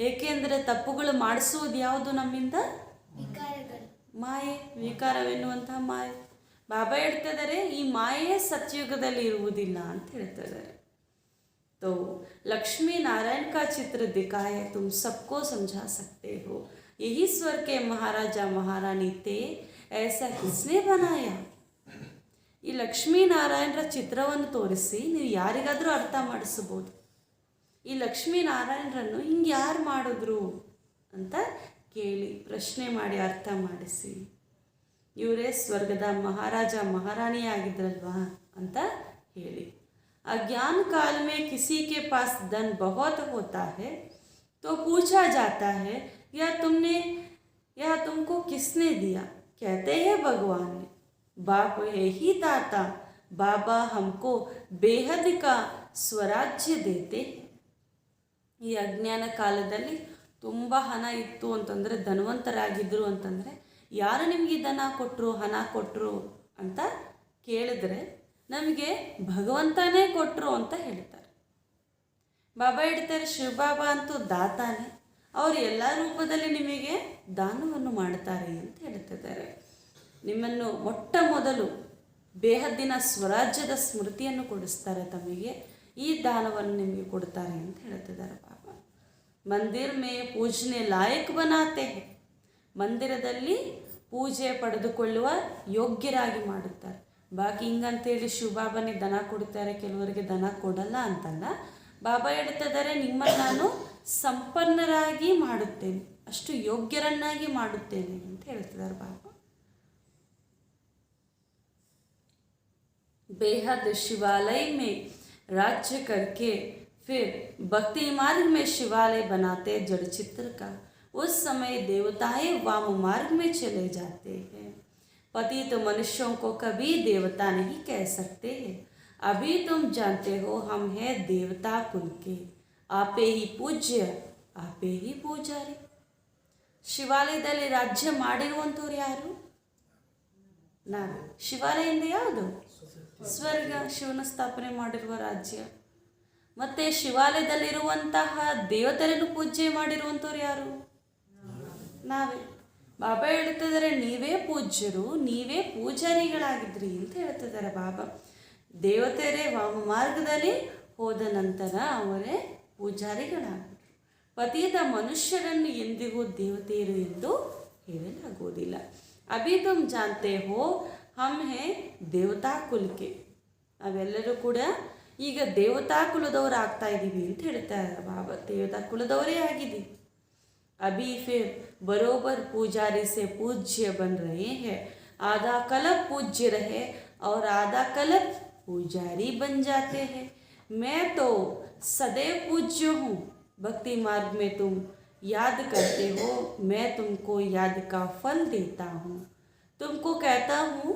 ಏಕೆಂದರೆ ತಪ್ಪುಗಳು ಮಾಡಿಸುವುದು ಯಾವುದು ನಮ್ಮಿಂದ? ಮಾಯೆ, ವಿಕಾರವೆನ್ನುವಂತಹ ಮಾಯೆ. ಬಾಬಾ ಹೇಳ್ತಿದ್ದಾರೆ ಈ ಮಾಯೆ ಸತ್ಯುಗದಲ್ಲಿ ಇರುವುದಿಲ್ಲ ಅಂತ ಹೇಳ್ತಿದ್ದಾರೆ. तो लक्ष्मी नारायण का चित्र दिखाए तुम सबको समझा सकते हो, यही स्वर्ग के महाराजा महारानी थे, ऐसा किसने बनाया. ಈ ಲಕ್ಷ್ಮೀನಾರಾಯಣರ ಚಿತ್ರವನ್ನು ತೋರಿಸಿ ನೀವು ಯಾರಿಗಾದರೂ ಅರ್ಥ ಮಾಡಿಸ್ಬೋದು. ಈ ಲಕ್ಷ್ಮೀನಾರಾಯಣರನ್ನು ಹಿಂಗೆ ಯಾರು ಮಾಡಿದ್ರು ಅಂತ ಕೇಳಿ ಪ್ರಶ್ನೆ ಮಾಡಿ ಅರ್ಥ ಮಾಡಿಸಿ. ಇವರೇ ಸ್ವರ್ಗದ ಮಹಾರಾಜ ಮಹಾರಾಣಿ ಆಗಿದ್ರಲ್ವಾ ಅಂತ ಹೇಳಿ. अज्ञान काल में किसी के पास धन बहुत होता है तो पूछा जाता है या तुमको किसने दिया. कहते हैं भगवान ने. बाप है ही दाता, बाबा हमको बेहद का ಸ್ವರಾಜ್ಯ ದೇತೆ. ಈ ಅಜ್ಞಾನ ಕಾಲದಲ್ಲಿ ತುಂಬ ಹಣ ಇತ್ತು ಅಂತಂದರೆ, ಧನವಂತರಾಗಿದ್ದರು ಅಂತಂದರೆ ಯಾರು ನಿಮಗೆ ಧನ ಕೊಟ್ಟರು, ಹಣ ಕೊಟ್ಟರು ಅಂತ ಕೇಳಿದ್ರೆ ನಮಗೆ ಭಗವಂತನೇ ಕೊಟ್ಟರು ಅಂತ ಹೇಳ್ತಾರೆ. ಬಾಬಾ ಹೇಳ್ತಾರೆ ಶಿವಬಾಬಾ ಅಂತೂ ದಾತಾನೆ, ಅವರು ಎಲ್ಲ ರೂಪದಲ್ಲಿ ನಿಮಗೆ ದಾನವನ್ನು ಮಾಡ್ತಾರೆ ಅಂತ ಹೇಳ್ತಿದ್ದಾರೆ. ನಿಮ್ಮನ್ನು ಮೊಟ್ಟ ಮೊದಲು ಬೇಹದ್ದಿನ ಸ್ವರಾಜ್ಯದ ಸ್ಮೃತಿಯನ್ನು ಕೊಡಿಸ್ತಾರೆ, ತಮಗೆ ಈ ದಾನವನ್ನು ನಿಮಗೆ ಕೊಡ್ತಾರೆ ಅಂತ ಹೇಳ್ತಿದ್ದಾರೆ ಬಾಬಾ. ಮಂದಿರ್ ಮೇ ಪೂಜನೆ ಲಾಯಕ್ ಬನಾತೆ ಹೇ, ಮಂದಿರದಲ್ಲಿ ಪೂಜೆ ಪಡೆದುಕೊಳ್ಳುವ ಯೋಗ್ಯರಾಗಿ ಮಾಡುತ್ತಾರೆ. ಬಾಕಿ ಹಿಂಗಂತೇಳಿ ಶಿವಬಾಬಾನೇ ದನ ಕೊಡ್ತಾರೆ, ಕೆಲವರಿಗೆ ದನ ಕೊಡಲ್ಲ ಅಂತಲ್ಲ. ಬಾಬಾ ಹೇಳ್ತಿದ್ದಾರೆ ನಿಮ್ಮನ್ನು ನಾನು ಸಂಪನ್ನರಾಗಿ ಮಾಡುತ್ತೇನೆ, ಅಷ್ಟು ಯೋಗ್ಯರನ್ನಾಗಿ ಮಾಡುತ್ತೇನೆ ಅಂತ ಹೇಳ್ತಿದ್ದಾರೆ ಬಾಬಾ. बेहद शिवालय में राज्य करके फिर भक्ति मार्ग में शिवालय बनाते जड़ चित्र का. उस समय देवताएं वाम मार्ग में चले जाते हैं. पतित तो मनुष्यों को कभी देवता नहीं कह सकते हैं. अभी तुम जानते हो हम हैं देवता कुल के, आपे ही पूज्य ಆಪೇ ಹಿ ಪೂಜಾರಿ. ಶಿವಾಲಯದಲ್ಲಿ ರಾಜ್ಯ ಮಾಡಿರುವಂಥವ್ರು ಯಾರು? ನಾವೇ. ಶಿವಾಲಯದಿಂದ ಯಾವುದು? ಸ್ವರ್ಗ, ಶಿವನ ಸ್ಥಾಪನೆ ಮಾಡಿರುವ ರಾಜ್ಯ. ಮತ್ತು ಶಿವಾಲಯದಲ್ಲಿರುವಂತಹ ದೇವತೆಯನ್ನು ಪೂಜೆ ಮಾಡಿರುವಂಥವ್ರು ಯಾರು? ನಾವೇ. ಬಾಬಾ ಹೇಳ್ತಿದ್ದಾರೆ ನೀವೇ ಪೂಜ್ಯರು, ನೀವೇ ಪೂಜಾರಿಗಳಾಗಿದ್ರಿ ಅಂತ ಹೇಳ್ತಿದ್ದಾರೆ ಬಾಬಾ. ದೇವತೆಯರೇ ವಾಮ ಮಾರ್ಗದಲ್ಲಿ ಹೋದ ನಂತರ ಅವರೇ ಪೂಜಾರಿಗಳಾಗಿದ್ರು. ಪತಿತ ಮನುಷ್ಯರನ್ನು ಎಂದಿಗೂ ದೇವತೆಯರು ಎಂದು ಹೇಳಲಾಗುವುದಿಲ್ಲ. ಅಭಿ ತುಮ್ ಜಾನ್ತೆ ಹೋ ಹಮ್ ಹೇ ದೇವತಾ ಕುಲಕ್ಕೆ. ನಾವೆಲ್ಲರೂ ಕೂಡ ಈಗ ದೇವತಾ ಕುಲದವರು ಆಗ್ತಾ ಇದ್ದೀವಿ ಅಂತ ಹೇಳ್ತಾರೆ ಬಾಬಾ. ದೇವತಾ ಕುಲದವರೇ ಆಗಿದ್ದೀವಿ. अभी फिर बरोबर पुजारी से पूज्य बन रहे हैं. आधा कल्प पूज्य रहे और आधा कल्प पुजारी बन जाते हैं. मैं तो सदैव पूज्य हूँ. भक्ति मार्ग में तुम याद करते हो, मैं तुमको याद का फल देता हूँ. तुमको कहता हूँ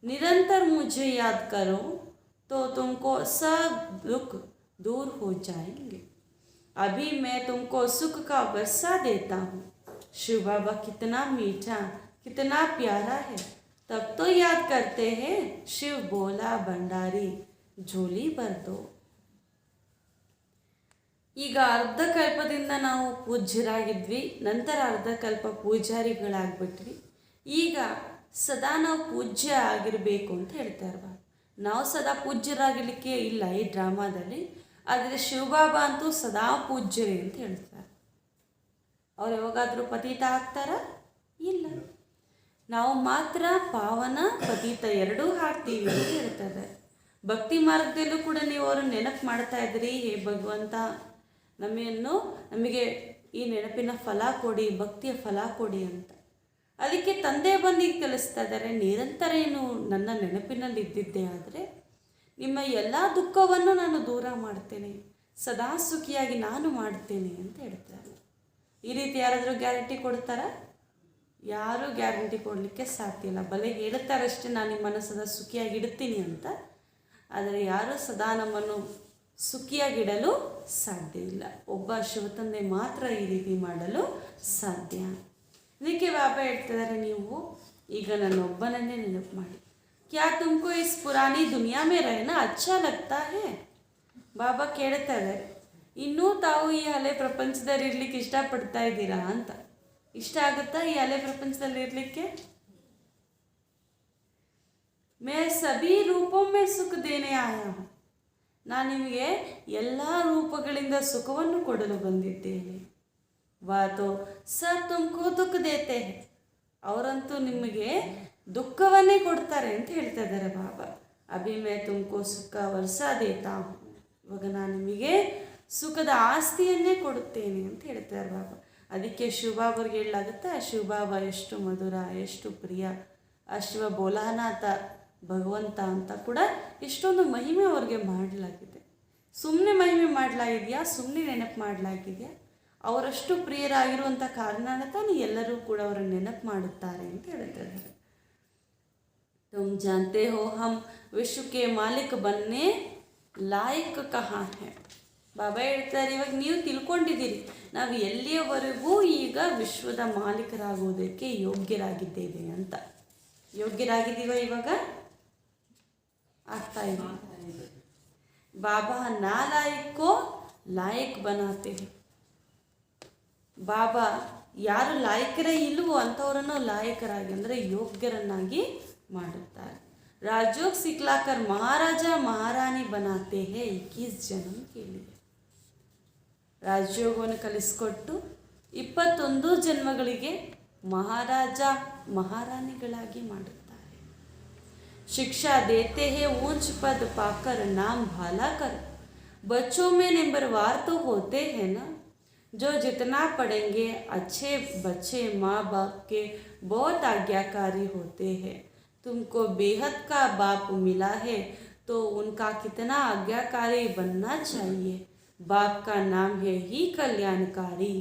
निरंतर मुझे याद करो तो तुमको सब दुख दूर हो जाएंगे. अभी मैं तुमको सुख का वर्षा देता हूँ. शिव बाबा कितना मीठा, कितना प्यारा है. तब तो याद करते हैं शिव बोला भंडारी झोली भर दो. ಈಗ ಅರ್ಧ ಕಲ್ಪದಿಂದ ನಾವು ಪೂಜ್ಯರಾಗಿದ್ವಿ, ನಂತರ ಅರ್ಧ ಕಲ್ಪ ಪೂಜಾರಿಗಳಾಗ್ಬಿಟ್ವಿ. ಈಗ ಸದಾ ನಾವು ಪೂಜ್ಯ ಆಗಿರಬೇಕು ಅಂತ ಹೇಳ್ತಾರೆ ಬಾಬಾ. ನಾವು ಸದಾ ಪೂಜ್ಯರಾಗಲಿಕ್ಕೆ ಇಲ್ಲ ಈ ಡ್ರಾಮಾದಲ್ಲಿ. ಆದರೆ ಶಿವಬಾಬಾ ಅಂತೂ ಸದಾ ಪೂಜ್ಯರೇ ಅಂತ ಹೇಳ್ತಾರೆ. ಅವ್ರು ಯಾವಾಗಾದರೂ ಪತೀತ ಆಗ್ತಾರ? ಇಲ್ಲ. ನಾವು ಮಾತ್ರ ಪಾವನ ಪತೀತ ಎರಡೂ ಹಾಕ್ತೀವಿ ಅಂತ ಹೇಳ್ತಾರೆ. ಭಕ್ತಿ ಮಾರ್ಗದಲ್ಲೂ ಕೂಡ ನೀವು ಅವ್ರನ್ನ ನೆನಪು ಮಾಡ್ತಾ ಇದ್ರಿ, ಹೇ ಭಗವಂತ ನಮಗೆ ಈ ನೆನಪಿನ ಫಲ ಕೊಡಿ, ಭಕ್ತಿಯ ಫಲ ಕೊಡಿ ಅಂತ. ಅದಕ್ಕೆ ತಂದೆ ಬಂದು ಕಲಿಸ್ತಾ ಇದ್ದಾರೆ, ನಿರಂತರ ಏನು ನನ್ನ ನೆನಪಿನಲ್ಲಿ ಇದ್ದಿದ್ದೆ ಆದರೆ ನಿಮ್ಮ ಎಲ್ಲ ದುಃಖವನ್ನು ನಾನು ದೂರ ಮಾಡ್ತೇನೆ, ಸದಾ ಸುಖಿಯಾಗಿ ನಾನು ಮಾಡ್ತೇನೆ ಅಂತ ಹೇಳ್ತಾರೆ. ಈ ರೀತಿ ಯಾರಾದರೂ ಗ್ಯಾರಂಟಿ ಕೊಡ್ತಾರಾ? ಯಾರೂ ಗ್ಯಾರಂಟಿ ಕೊಡಲಿಕ್ಕೆ ಸಾಧ್ಯ ಇಲ್ಲ. ಬಲೆ ಹೇಳ್ತಾರಷ್ಟೇ ನಾನು ನಿಮ್ಮನ್ನು ಸದಾ ಸುಖಿಯಾಗಿ ಇಡ್ತೀನಿ ಅಂತ, ಆದರೆ ಯಾರೂ ಸದಾ ನಮ್ಮನ್ನು ಸುಖಿಯಾಗಿಡಲು ಸಾಧ್ಯ ಇಲ್ಲ. ಒಬ್ಬ ಶಿವತಂದೆ ಮಾತ್ರ ಈ ರೀತಿ ಮಾಡಲು ಸಾಧ್ಯ. ಇದಕ್ಕೆ ಬಾಬಾ ಹೇಳ್ತಿದ್ದಾರೆ, ನೀವು ಈಗ ನನ್ನೊಬ್ಬನನ್ನೇ ನೆನಪು ಮಾಡಿ. क्या तुमको इस पुरानी दुनिया में रहना अच्छा लगता है? ಬಾಬಾ ಕೇಳ್ತಾ ಇದ್ದಾರೆ, ಇನ್ನೂ ತಾವು ಈ ಹಳೆ ಪ್ರಪಂಚದಲ್ಲಿ ಇರಲಿಕ್ಕೆ ಇಷ್ಟಪಡ್ತಾ ಇದ್ದೀರಾ ಅಂತ. ಇಷ್ಟ ಆಗುತ್ತಾ ಈ ಹಳೆ ಪ್ರಪಂಚದಲ್ಲಿ ಇರಲಿಕ್ಕೆ? मैं सभी रूपों में सुख देने आया हूँ. ನಾನು ನಿಮಗೆ ಎಲ್ಲ ರೂಪಗಳಿಂದ ಸುಖವನ್ನು ಕೊಡಲು ಬಂದಿದ್ದೇನೆ. ವಾತೋ ಸಬ್ ತುಮಕೋ ದುಃಖ ದೇತೆ ಹೈ. ಅವರಂತೂ ನಿಮಗೆ ದುಃಖವನ್ನೇ ಕೊಡ್ತಾರೆ ಅಂತ ಹೇಳ್ತಾ ಇದ್ದಾರೆ ಬಾಬಾ. ಅಭಿ ಮೇ ತುಮಕೋ ಸುಖ ವರ್ಷ ದೇತಾ ಹೂँ. ಇವಾಗ ನಾನು ನಿಮಗೆ ಸುಖದ ಆಸ್ತಿಯನ್ನೇ ಕೊಡುತ್ತೇನೆ ಅಂತ ಹೇಳ್ತಾರೆ ಬಾಬಾ. ಅದಕ್ಕೆ ಶಿವಬಾಬರಿಗೆ ಹೇಳಲಾಗುತ್ತೆ, ಶಿವಬಾಬಾ ಎಷ್ಟು ಮಧುರ, ಎಷ್ಟು ಪ್ರಿಯ, ಆ ಶಿವ ಬೋಲಾನಾಥ ಭಗವಂತ ಅಂತ ಕೂಡ ಎಷ್ಟೊಂದು ಮಹಿಮೆ ಅವ್ರಿಗೆ ಮಾಡಲಾಗಿದೆ. ಸುಮ್ಮನೆ ಮಹಿಮೆ ಮಾಡಲಾಗಿದೆಯಾ? ಸುಮ್ಮನೆ ನೆನಪು ಮಾಡಲಾಗಿದೆಯಾ? ಅವರಷ್ಟು ಪ್ರಿಯರಾಗಿರುವಂಥ ಕಾರಣ ತಾನು ಎಲ್ಲರೂ ಕೂಡ ಅವರ ನೆನಪು ಮಾಡುತ್ತಾರೆ ಅಂತ ಹೇಳ್ತಾರೆ. तुम जानते हो हम विश्व के मालिक बनने लायक कहाँ है. ಬಾಬಾ ಹೇಳ್ತಾರೆ, ಇವಾಗ ನೀವು ತಿಳ್ಕೊಂಡಿದ್ದೀರಿ ನಾವು ಎಲ್ಲಿಯವರೆಗೂ ಈಗ ವಿಶ್ವದ ಮಾಲೀಕರಾಗುವುದಕ್ಕೆ ಯೋಗ್ಯರಾಗಿದ್ದೇವೆ ಅಂತ. ಯೋಗ್ಯರಾಗಿದ್ದೀವ ಇವಾಗ? ಆಗ್ತಾ ಇದೆ. ಬಾಬಾ ನಾಲಾಯಕೋ ಲಾಯಕ್ ಬನಾತೆ. ಬಾಬಾ ಯಾರು ಲಾಯಕರೇ ಇಲ್ವೋ ಅಂಥವರನ್ನು ಲಾಯಕರಾಗಿ ಅಂದರೆ ಯೋಗ್ಯರನ್ನಾಗಿ ಮಾಡುತ್ತಾರೆ. राजयोग सिखलाकर महाराजा महारानी बनाते हैं 21 जन्म के लिए. ರಾಜಯೋಗವನ್ನು ಕಲಿಸಿಕೊಟ್ಟು 21 ಜನ್ಮಗಳಿಗೆ ಮಹಾರಾಜ ಮಹಾರಾಣಿಗಳಾಗಿ ಮಾಡುತ್ತಾರೆ. ಶಿಕ್ಷಾ ದೇತೆ ಹೇ ऊंच पद पाकर नाम भाला कर. बच्चों में नंबरवार तो होते हैं ना, जो जितना पढ़ेंगे अच्छे बच्चे माँ बाप के बहुत आज्ञाकारी होते हैं. तुमको बेहद का बाप मिला है तो उनका कितना आज्ञाकारी बनना चाहिए. बाप का नाम है ही कल्याणकारी,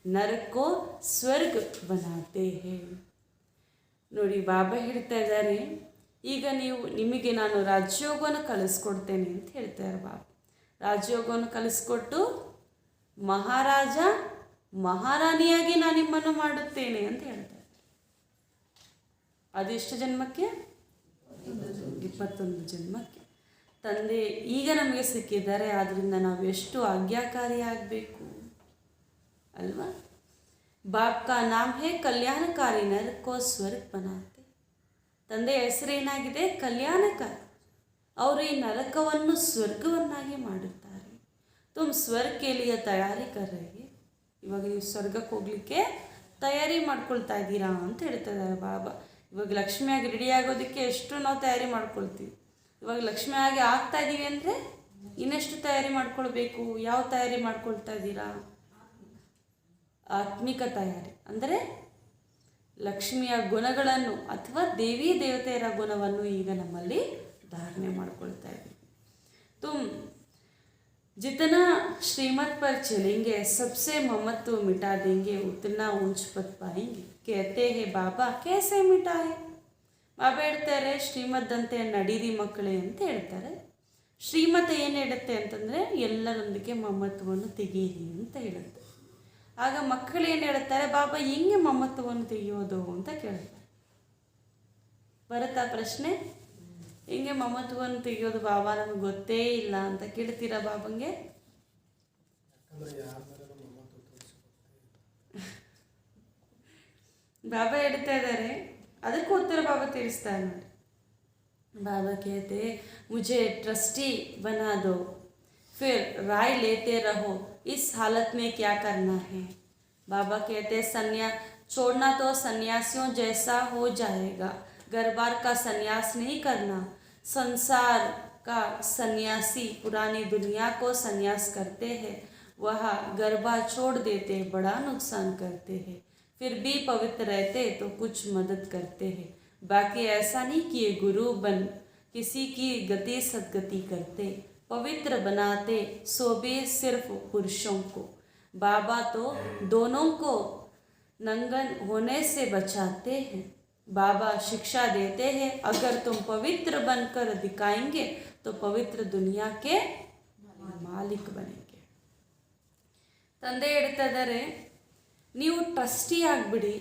नरक को स्वर्ग बनाते हैं. ನೋಡಿ ಬಾಬಾ ಹೇಳ್ತಾ ಇದ್ದಾರೆ, ಈಗ ನಿಮಗೆ ನಾನು ರಾಜಯೋಗವನ್ನು ಕಲಿಸ್ಕೊಡ್ತೇನೆ ಅಂತ ಹೇಳ್ತಾರೆ ಬಾಬಾ. ರಾಜಯೋಗವನ್ನು ಕಲಿಸ್ಕೊಟ್ಟು ಮಹಾರಾಜ ಮಹಾರಾಣಿಯಾಗಿ ನಾನು ನಿಮ್ಮನ್ನು ಮಾಡುತ್ತೇನೆ ಅಂತ ಹೇಳ್ತಾರೆ. ಅದೆಷ್ಟು ಜನ್ಮಕ್ಕೆ? 21 ಜನ್ಮಕ್ಕೆ. ತಂದೆ ಈಗ ನಮಗೆ ಸಿಕ್ಕಿದ್ದಾರೆ, ಆದ್ದರಿಂದ ನಾವು ಎಷ್ಟು ಆಜ್ಞಾಕಾರಿಯಾಗಬೇಕು ಅಲ್ವಾ? ಬಾಪ್ ಕಾ ನಾಮ್ ಹೇ ಕಲ್ಯಾಣಕಾರಿ ನರ್ ಕೋ ಸ್ವರ್ಗ ಬನಾತೆ. ತಂದೆಯ ಹೆಸರೇನಾಗಿದೆ? ಕಲ್ಯಾಣಕಾರಿ. ಅವರು ಈ ನರಕವನ್ನು ಸ್ವರ್ಗವನ್ನಾಗಿ ಮಾಡುತ್ತಾರೆ. ತುಮ್ ಸ್ವರ್ಗ ಕೆ ಲಿಯೆ ತಯಾರಿ ಕರ್ ರಹಿ. ಇವಾಗ ನೀವು ಸ್ವರ್ಗಕ್ಕೆ ಹೋಗ್ಲಿಕ್ಕೆ ತಯಾರಿ ಮಾಡ್ಕೊಳ್ತಾ ಇದ್ದೀರಾ ಅಂತ ಹೇಳ್ತಿದ್ದಾರೆ ಬಾಬಾ. ಇವಾಗ ಲಕ್ಷ್ಮಿಯಾಗಿ ರೆಡಿ ಆಗೋದಕ್ಕೆ ಎಷ್ಟು ನಾವು ತಯಾರಿ ಮಾಡ್ಕೊಳ್ತೀವಿ. ಇವಾಗ ಲಕ್ಷ್ಮಿಯಾಗಿ ಆಗ್ತಾ ಇದ್ದೀವಿ ಅಂದರೆ ಇನ್ನೆಷ್ಟು ತಯಾರಿ ಮಾಡ್ಕೊಳ್ಬೇಕು? ಯಾವ ತಯಾರಿ ಮಾಡ್ಕೊಳ್ತಾ ಇದ್ದೀರಾ? ಆತ್ಮಿಕ ತಯಾರಿ ಅಂದರೆ ಲಕ್ಷ್ಮಿಯ ಗುಣಗಳನ್ನು ಅಥವಾ ದೇವಿ ದೇವತೆಯರ ಗುಣವನ್ನು ಈಗ ನಮ್ಮಲ್ಲಿ धारणे ಮಾಡ್ಕೊಳ್ತಾ ಇದ್ದೀವಿ. तुम जितना श्रीमत पर चलेंगे सबसे ममत्व मिटा देंगे उतना ऊंच पद पाएंगे. कहते हैं बाबा कैसे मिटाए? ಬಾಬಾ ಹೇಳ್ತಾರೆ ಶ್ರೀಮದ್ದಂತೆ ನಡೀರಿ ಮಕ್ಕಳೇ ಅಂತ ಹೇಳ್ತಾರೆ. ಶ್ರೀಮತ ಏನು ಹೇಳುತ್ತೆ ಅಂತಂದರೆ ಎಲ್ಲರೊಂದಿಗೆ ಮಮತ್ವವನ್ನು ತೆಗೀರಿ ಅಂತ ಹೇಳುತ್ತೆ. ಆಗ ಮಕ್ಕಳು ಏನು ಹೇಳ್ತಾರೆ, ಬಾಬಾ ಹೆಂಗೆ ಮಮತ್ವವನ್ನು ತೆಗೆಯೋದು ಅಂತ ಕೇಳ್ತಾರೆ. ಬರುತ್ತಾ ಪ್ರಶ್ನೆ? ಹೆಂಗೆ ಮಮತ್ವವನ್ನು ತೆಗೆಯೋದು ಬಾಬಾ, ನಮಗೆ ಗೊತ್ತೇ ಇಲ್ಲ ಅಂತ ಕೇಳ್ತೀರಾ ಬಾಬಂಗೆ? ಬಾಬಾ ಹೇಳ್ತಾ ಇದ್ದಾರೆ, ಅದಕ್ಕೂ ಉತ್ತರ ಬಾಬಾ ತಿಳಿಸ್ತಾರೆ ನೋಡಿ. बाबा कहते मुझे ट्रस्टी बना दो, फिर राय लेते रहो इस हालत में क्या करना है. बाबा कहते छोड़ना तो सन्यासियों जैसा हो जाएगा. घर बार का सन्यास नहीं करना. संसार का सन्यासी पुरानी दुनिया को सन्यास करते हैं, वह घर बार छोड़ देते, बड़ा नुकसान करते हैं. फिर भी पवित्र रहते तो कुछ मदद करते हैं. बाकी ऐसा नहीं कि ये गुरु बन किसी की गति सदगति करते, पवित्र बनाते सो भी सिर्फ पुरुषों को. बाबा तो दोनों को नंगन होने से बचाते हैं. बाबा शिक्षा देते हैं, अगर तुम पवित्र बनकर दिखाएंगे तो पवित्र दुनिया के मालिक बनेंगे. ತಂದೆ ಹೇಳ್ತಾ ಇದ್ದಾರೆ, ನೀವು ಟ್ರಸ್ಟಿ ಆಗಿಬಿಡಿ,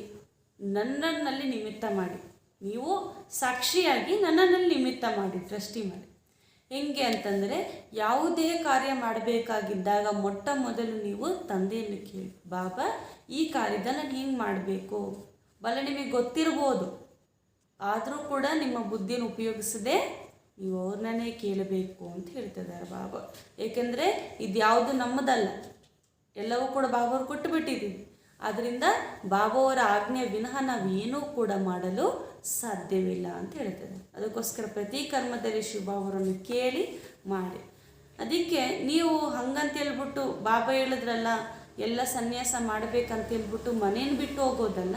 ನನ್ನಲ್ಲಿ ನಿಮಿತ್ತ ಮಾಡಿ. ನೀವು ಸಾಕ್ಷಿಯಾಗಿ ನನ್ನಲ್ಲಿ ನಿಮಿತ್ತ ಮಾಡಿ, ಟ್ರಸ್ಟಿ ಮಾಡಿ. ಹೆಂಗೆ ಅಂತಂದರೆ ಯಾವುದೇ ಕಾರ್ಯ ಮಾಡಬೇಕಾಗಿದ್ದಾಗ ಮೊಟ್ಟ ಮೊದಲು ನೀವು ತಂದೆಯನ್ನು ಕೇಳಿ, ಬಾಬಾ ಈ ಕಾರ್ಯದ ನಾನು ಹಿಂಗೆ ಮಾಡಬೇಕು. ಬಲ್ಲ ನಿಮಗೆ ಗೊತ್ತಿರ್ಬೋದು, ಆದರೂ ಕೂಡ ನಿಮ್ಮ ಬುದ್ಧಿಯನ್ನು ಉಪಯೋಗಿಸದೆ ನೀವು ಅವ್ರನ್ನೇ ಕೇಳಬೇಕು ಅಂತ ಹೇಳ್ತಿದ್ದಾರೆ ಬಾಬಾ. ಏಕೆಂದರೆ ಇದು ಯಾವುದು ನಮ್ಮದಲ್ಲ, ಎಲ್ಲವೂ ಕೂಡ ಬಾಬಾವ್ರು ಕೊಟ್ಟು ಬಿಟ್ಟಿದ್ದೀವಿ. ಆದ್ದರಿಂದ ಬಾಬಾವರ ಆಜ್ಞೆ ವಿನಃ ನಾವೇನೂ ಕೂಡ ಮಾಡಲು ಸಾಧ್ಯವಿಲ್ಲ ಅಂತ ಹೇಳ್ತದೆ. ಅದಕ್ಕೋಸ್ಕರ ಪ್ರತಿ ಕರ್ಮದಲ್ಲಿ ಶಿವಬಾಬರನ್ನು ಕೇಳಿ ಮಾಡಿ. ಅದಕ್ಕೆ ನೀವು ಹಂಗಂತ ಹೇಳ್ಬಿಟ್ಟು ಬಾಬಾ ಹೇಳಿದ್ರಲ್ಲ ಎಲ್ಲ ಸನ್ಯಾಸ ಮಾಡಬೇಕಂತ ಹೇಳ್ಬಿಟ್ಟು ಮನೇನು ಬಿಟ್ಟು ಹೋಗೋದಲ್ಲ.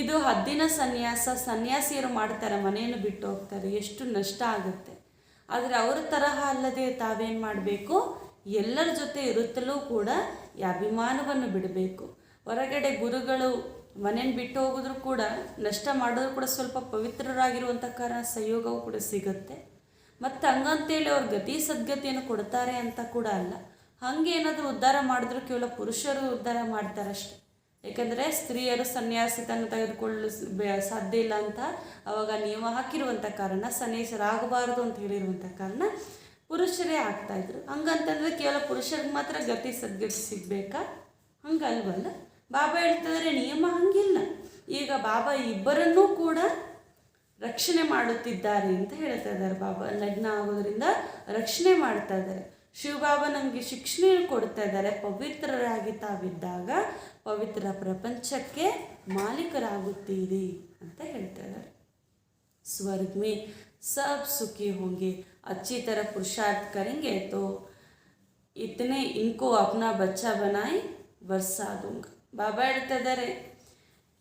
ಇದು ಹದ್ದಿನ ಸನ್ಯಾಸ, ಸನ್ಯಾಸಿಯರು ಮಾಡ್ತಾರೆ, ಮನೆಯನ್ನು ಬಿಟ್ಟು ಹೋಗ್ತಾರೆ, ಎಷ್ಟು ನಷ್ಟ ಆಗುತ್ತೆ. ಆದರೆ ಅವ್ರ ತರಹ ಅಲ್ಲದೆ ತಾವೇನು ಮಾಡಬೇಕು, ಎಲ್ಲರ ಜೊತೆ ಇರುತ್ತಲೂ ಕೂಡ ಈ ಅಭಿಮಾನವನ್ನು ಬಿಡಬೇಕು. ಹೊರಗಡೆ ಗುರುಗಳು ಮನೇನ ಬಿಟ್ಟು ಹೋಗಿದ್ರು ಕೂಡ ನಷ್ಟ ಮಾಡಿದ್ರು ಕೂಡ ಸ್ವಲ್ಪ ಪವಿತ್ರರಾಗಿರುವಂಥ ಕಾರಣ ಸಹಯೋಗವೂ ಕೂಡ ಸಿಗುತ್ತೆ. ಮತ್ತು ಹಂಗಂತೇಳಿ ಅವ್ರ ಗತಿ ಸದ್ಗತಿಯನ್ನು ಕೊಡ್ತಾರೆ ಅಂತ ಕೂಡ ಅಲ್ಲ. ಹಾಗೆ ಏನಾದರೂ ಉದ್ಧಾರ ಮಾಡಿದ್ರು ಕೇವಲ ಪುರುಷರು ಉದ್ಧಾರ ಮಾಡ್ತಾರಷ್ಟೆ. ಏಕೆಂದರೆ ಸ್ತ್ರೀಯರು ಸನ್ಯಾಸಿತನ್ನು ತೆಗೆದುಕೊಳ್ಳಲು ಸಾಧ್ಯ ಇಲ್ಲ ಅಂತ ಅವಾಗ ನಿಯಮ ಹಾಕಿರುವಂಥ ಕಾರಣ, ಸನ್ಯಾಸರಾಗಬಾರದು ಅಂತ ಹೇಳಿರುವಂಥ ಕಾರಣ ಪುರುಷರೇ ಆಗ್ತಾಯಿದ್ರು. ಹಂಗಂತಂದರೆ ಕೇವಲ ಪುರುಷರಿಗೆ ಮಾತ್ರ ಗತಿ ಸದ್ಗತಿ ಸಿಗಬೇಕಾ? ಹಂಗಲ್ವಲ್ಲ. ಬಾಬಾ ಹೇಳ್ತಿದ್ದಾರೆ ನಿಯಮ ಹಂಗಿಲ್ಲ. ಈಗ ಬಾಬಾ ಇಬ್ಬರನ್ನೂ ಕೂಡ ರಕ್ಷಣೆ ಮಾಡುತ್ತಿದ್ದಾರೆ ಅಂತ ಹೇಳ್ತಾ ಇದ್ದಾರೆ. ಬಾಬಾ ಲಗ್ನ ಆಗೋದ್ರಿಂದ ರಕ್ಷಣೆ ಮಾಡ್ತಾ ಇದ್ದಾರೆ. ಶಿವಬಾಬಾ ನಮಗೆ ಶಿಕ್ಷಣ ಕೊಡ್ತಾ ಇದ್ದಾರೆ. ಪವಿತ್ರರಾಗಿ ತಾವಿದ್ದಾಗ ಪವಿತ್ರ ಪ್ರಪಂಚಕ್ಕೆ ಮಾಲೀಕರಾಗುತ್ತೀರಿ ಅಂತ ಹೇಳ್ತಾ ಇದ್ದಾರೆ. ಸ್ವರ್ಗ ಮೇ ಸಬ್ ಸುಖಿ ಹೋಂಗೆ, अच्छी तरह पुरुषार्थ करेंगे तो इतने इनको अपना बच्चा बनाए वर्षा दूंगा. ಬಾಬಾ ಹೇಳ್ತಾ ಇದ್ದಾರೆ,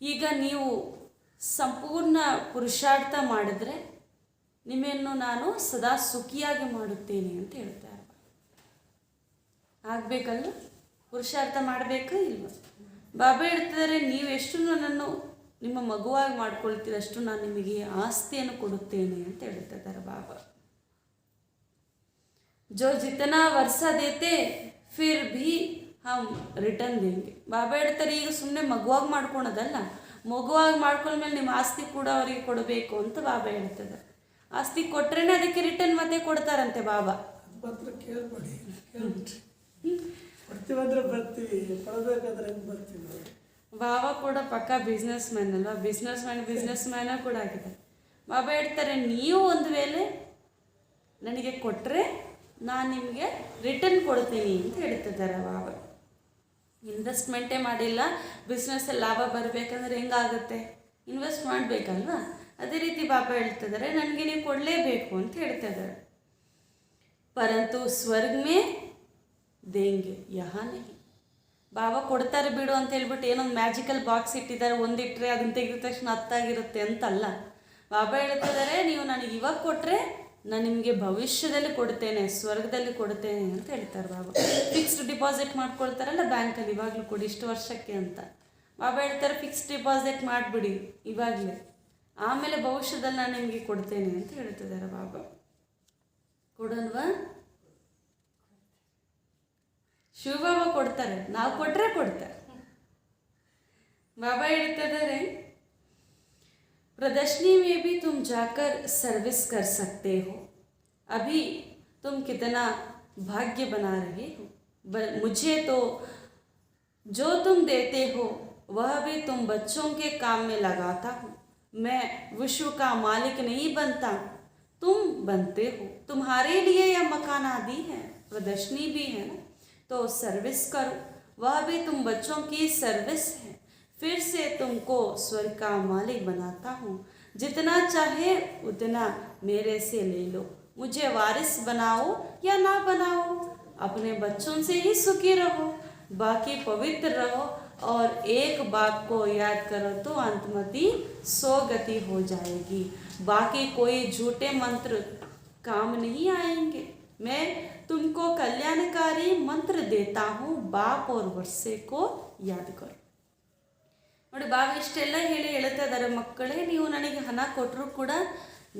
ಈಗ ನೀವು ಸಂಪೂರ್ಣ ಪುರುಷಾರ್ಥ ಮಾಡಿದ್ರೆ ನಿಮ್ಮನ್ನು ನಾನು ಸದಾ ಸುಖಿಯಾಗಿ ಮಾಡುತ್ತೇನೆ ಅಂತ ಹೇಳ್ತಾರೆ. ಆಗಬೇಕಲ್ಲ, ಪುರುಷಾರ್ಥ ಮಾಡಬೇಕಾ ಇಲ್ವ? ಬಾಬಾ ಹೇಳ್ತಿದ್ದಾರೆ, ನೀವೆಷ್ಟು ನನ್ನನ್ನು ನಿಮ್ಮ ಮಗುವಾಗಿ ಮಾಡ್ಕೊಳ್ತೀರಷ್ಟು ನಾನು ನಿಮಗೆ ಆಸ್ತಿಯನ್ನು ಕೊಡುತ್ತೇನೆ ಅಂತ ಹೇಳ್ತಾ ಇದ್ದಾರೆ ಬಾಬಾ. जो जितना वर्षा देते फिर भी ಹಾಂ ರಿಟರ್ನ್ ದೇಂಗೆ. ಬಾಬಾ ಹೇಳ್ತಾರೆ ಈಗ ಸುಮ್ಮನೆ ಮಗುವಾಗಿ ಮಾಡ್ಕೊಳೋದಲ್ಲ, ಮಗುವಾಗಿ ಮಾಡ್ಕೊಂಡ್ಮೇಲೆ ನಿಮ್ಮ ಆಸ್ತಿ ಕೂಡ ಅವರಿಗೆ ಕೊಡಬೇಕು ಅಂತ ಬಾಬಾ ಹೇಳ್ತದೆ. ಆಸ್ತಿ ಕೊಟ್ರೇ ಅದಕ್ಕೆ ರಿಟರ್ನ್ ಮತ್ತೆ ಕೊಡ್ತಾರಂತೆ ಬಾಬಾ. ಮಾತ್ರ ಕೇಳ್ಬೇಡಿ, ಕೇಳ್ಬಿಟ್ರಿ ಕೊಡ್ತೀವಂದ್ರೆ ಬರ್ತೀವಿ, ಕೊಡಬೇಕಾದ್ರೆ ಹೆಂಗೆ ಬರ್ತೀವಿ. ಬಾಬಾ ಕೂಡ ಪಕ್ಕಾ ಬಿಸ್ನೆಸ್ ಮ್ಯಾನ್ ಅಲ್ವಾ, ಬಿಸ್ನೆಸ್ ಮ್ಯಾನ ಕೂಡ ಆಗಿದ್ದಾರೆ. ಬಾಬಾ ಹೇಳ್ತಾರೆ ನೀವು ಒಂದು ವೇಳೆ ನನಗೆ ಕೊಟ್ಟರೆ ನಾನು ನಿಮಗೆ ರಿಟರ್ನ್ ಕೊಡ್ತೀನಿ ಅಂತ ಹೇಳ್ತಿದ್ದಾರೆ ಬಾಬಾ. ಇನ್ವೆಸ್ಟ್ಮೆಂಟೇ ಮಾಡಿಲ್ಲ, ಬಿಸ್ನೆಸ್ಸಲ್ಲಿ ಲಾಭ ಬರಬೇಕಂದ್ರೆ ಹೆಂಗಾಗುತ್ತೆ, ಇನ್ವೆಸ್ಟ್ ಮಾಡಬೇಕಲ್ವಾ. ಅದೇ ರೀತಿ ಬಾಬಾ ಹೇಳ್ತಿದ್ದಾರೆ ನನಗೆ ನೀವು ಕೊಡಲೇಬೇಕು ಅಂತ ಹೇಳ್ತಾ ಇದ್ದಾರೆ. ಪರಂತು ಸ್ವರ್ಗ ಮೇ ದೇಂಗೆ ಯಹಾ ನಹಿ. ಬಾಬಾ ಕೊಡ್ತಾರೆ ಬಿಡು ಅಂತ ಹೇಳ್ಬಿಟ್ಟು ಏನೊಂದು ಮ್ಯಾಜಿಕಲ್ ಬಾಕ್ಸ್ ಇಟ್ಟಿದ್ದಾರೆ, ಒಂದಿಟ್ಟರೆ ಅದನ್ನು ತೆಗೆದ ತಕ್ಷಣ ಹತ್ತಾಗಿರುತ್ತೆ ಅಂತಲ್ಲ. ಬಾಬಾ ಹೇಳ್ತಿದ್ದಾರೆ ನೀವು ನನಗೆ ಇವಾಗ ಕೊಟ್ಟರೆ ನಾನು ನಿಮಗೆ ಭವಿಷ್ಯದಲ್ಲಿ ಕೊಡ್ತೇನೆ, ಸ್ವರ್ಗದಲ್ಲಿ ಕೊಡ್ತೇನೆ ಅಂತ ಹೇಳ್ತಾರೆ ಬಾಬಾ. ಫಿಕ್ಸ್ಡ್ ಡಿಪಾಸಿಟ್ ಮಾಡ್ಕೊಳ್ತಾರಲ್ಲ ಬ್ಯಾಂಕಲ್ಲಿ, ಇವಾಗಲೂ ಕೊಡಿ ಇಷ್ಟು ವರ್ಷಕ್ಕೆ ಅಂತ. ಬಾಬಾ ಹೇಳ್ತಾರೆ ಫಿಕ್ಸ್ಡ್ ಡಿಪಾಸಿಟ್ ಮಾಡಿಬಿಡಿ ಇವಾಗಲೇ, ಆಮೇಲೆ ಭವಿಷ್ಯದಲ್ಲಿ ನಾನು ನಿಮಗೆ ಕೊಡ್ತೇನೆ ಅಂತ ಹೇಳ್ತಿದ್ದಾರೆ ಬಾಬಾ. ಕೊಡೋಣವಾ? ಶಿವಬಾಬಾ ಕೊಡ್ತಾರೆ, ನಾವು ಕೊಟ್ಟರೆ ಕೊಡ್ತಾರೆ. ಬಾಬಾ ಹೇಳ್ತಿದ್ದಾರೆ प्रदर्शनी में भी तुम जाकर सर्विस कर सकते हो. अभी तुम कितना भाग्य बना रहे हो. मुझे तो जो तुम देते हो वह भी तुम बच्चों के काम में लगाता हूँ. मैं विश्व का मालिक नहीं बनता, तुम बनते हो. तुम्हारे लिए यह मकान आदि है, प्रदर्शनी भी है ना, तो सर्विस करो. वह भी तुम बच्चों की सर्विस है. फिर से तुमको स्वर्ग का मालिक बनाता हूँ. जितना चाहे उतना मेरे से ले लो. मुझे वारिस बनाओ या ना बनाओ, अपने बच्चों से ही सुखी रहो, बाकी पवित्र रहो और एक बात को याद करो तो अंतमति सोगति हो जाएगी. बाकी कोई झूठे मंत्र काम नहीं आएंगे. मैं तुमको कल्याणकारी मंत्र देता हूँ, बाप और वर्षे को याद करो. ನೋಡಿ ಬಾಬಾ ಇಷ್ಟೆಲ್ಲ ಹೇಳ್ತಾ ಇದ್ದಾರೆ, ಮಕ್ಕಳೇ ನೀವು ನನಗೆ ಹಣ ಕೊಟ್ಟರು ಕೂಡ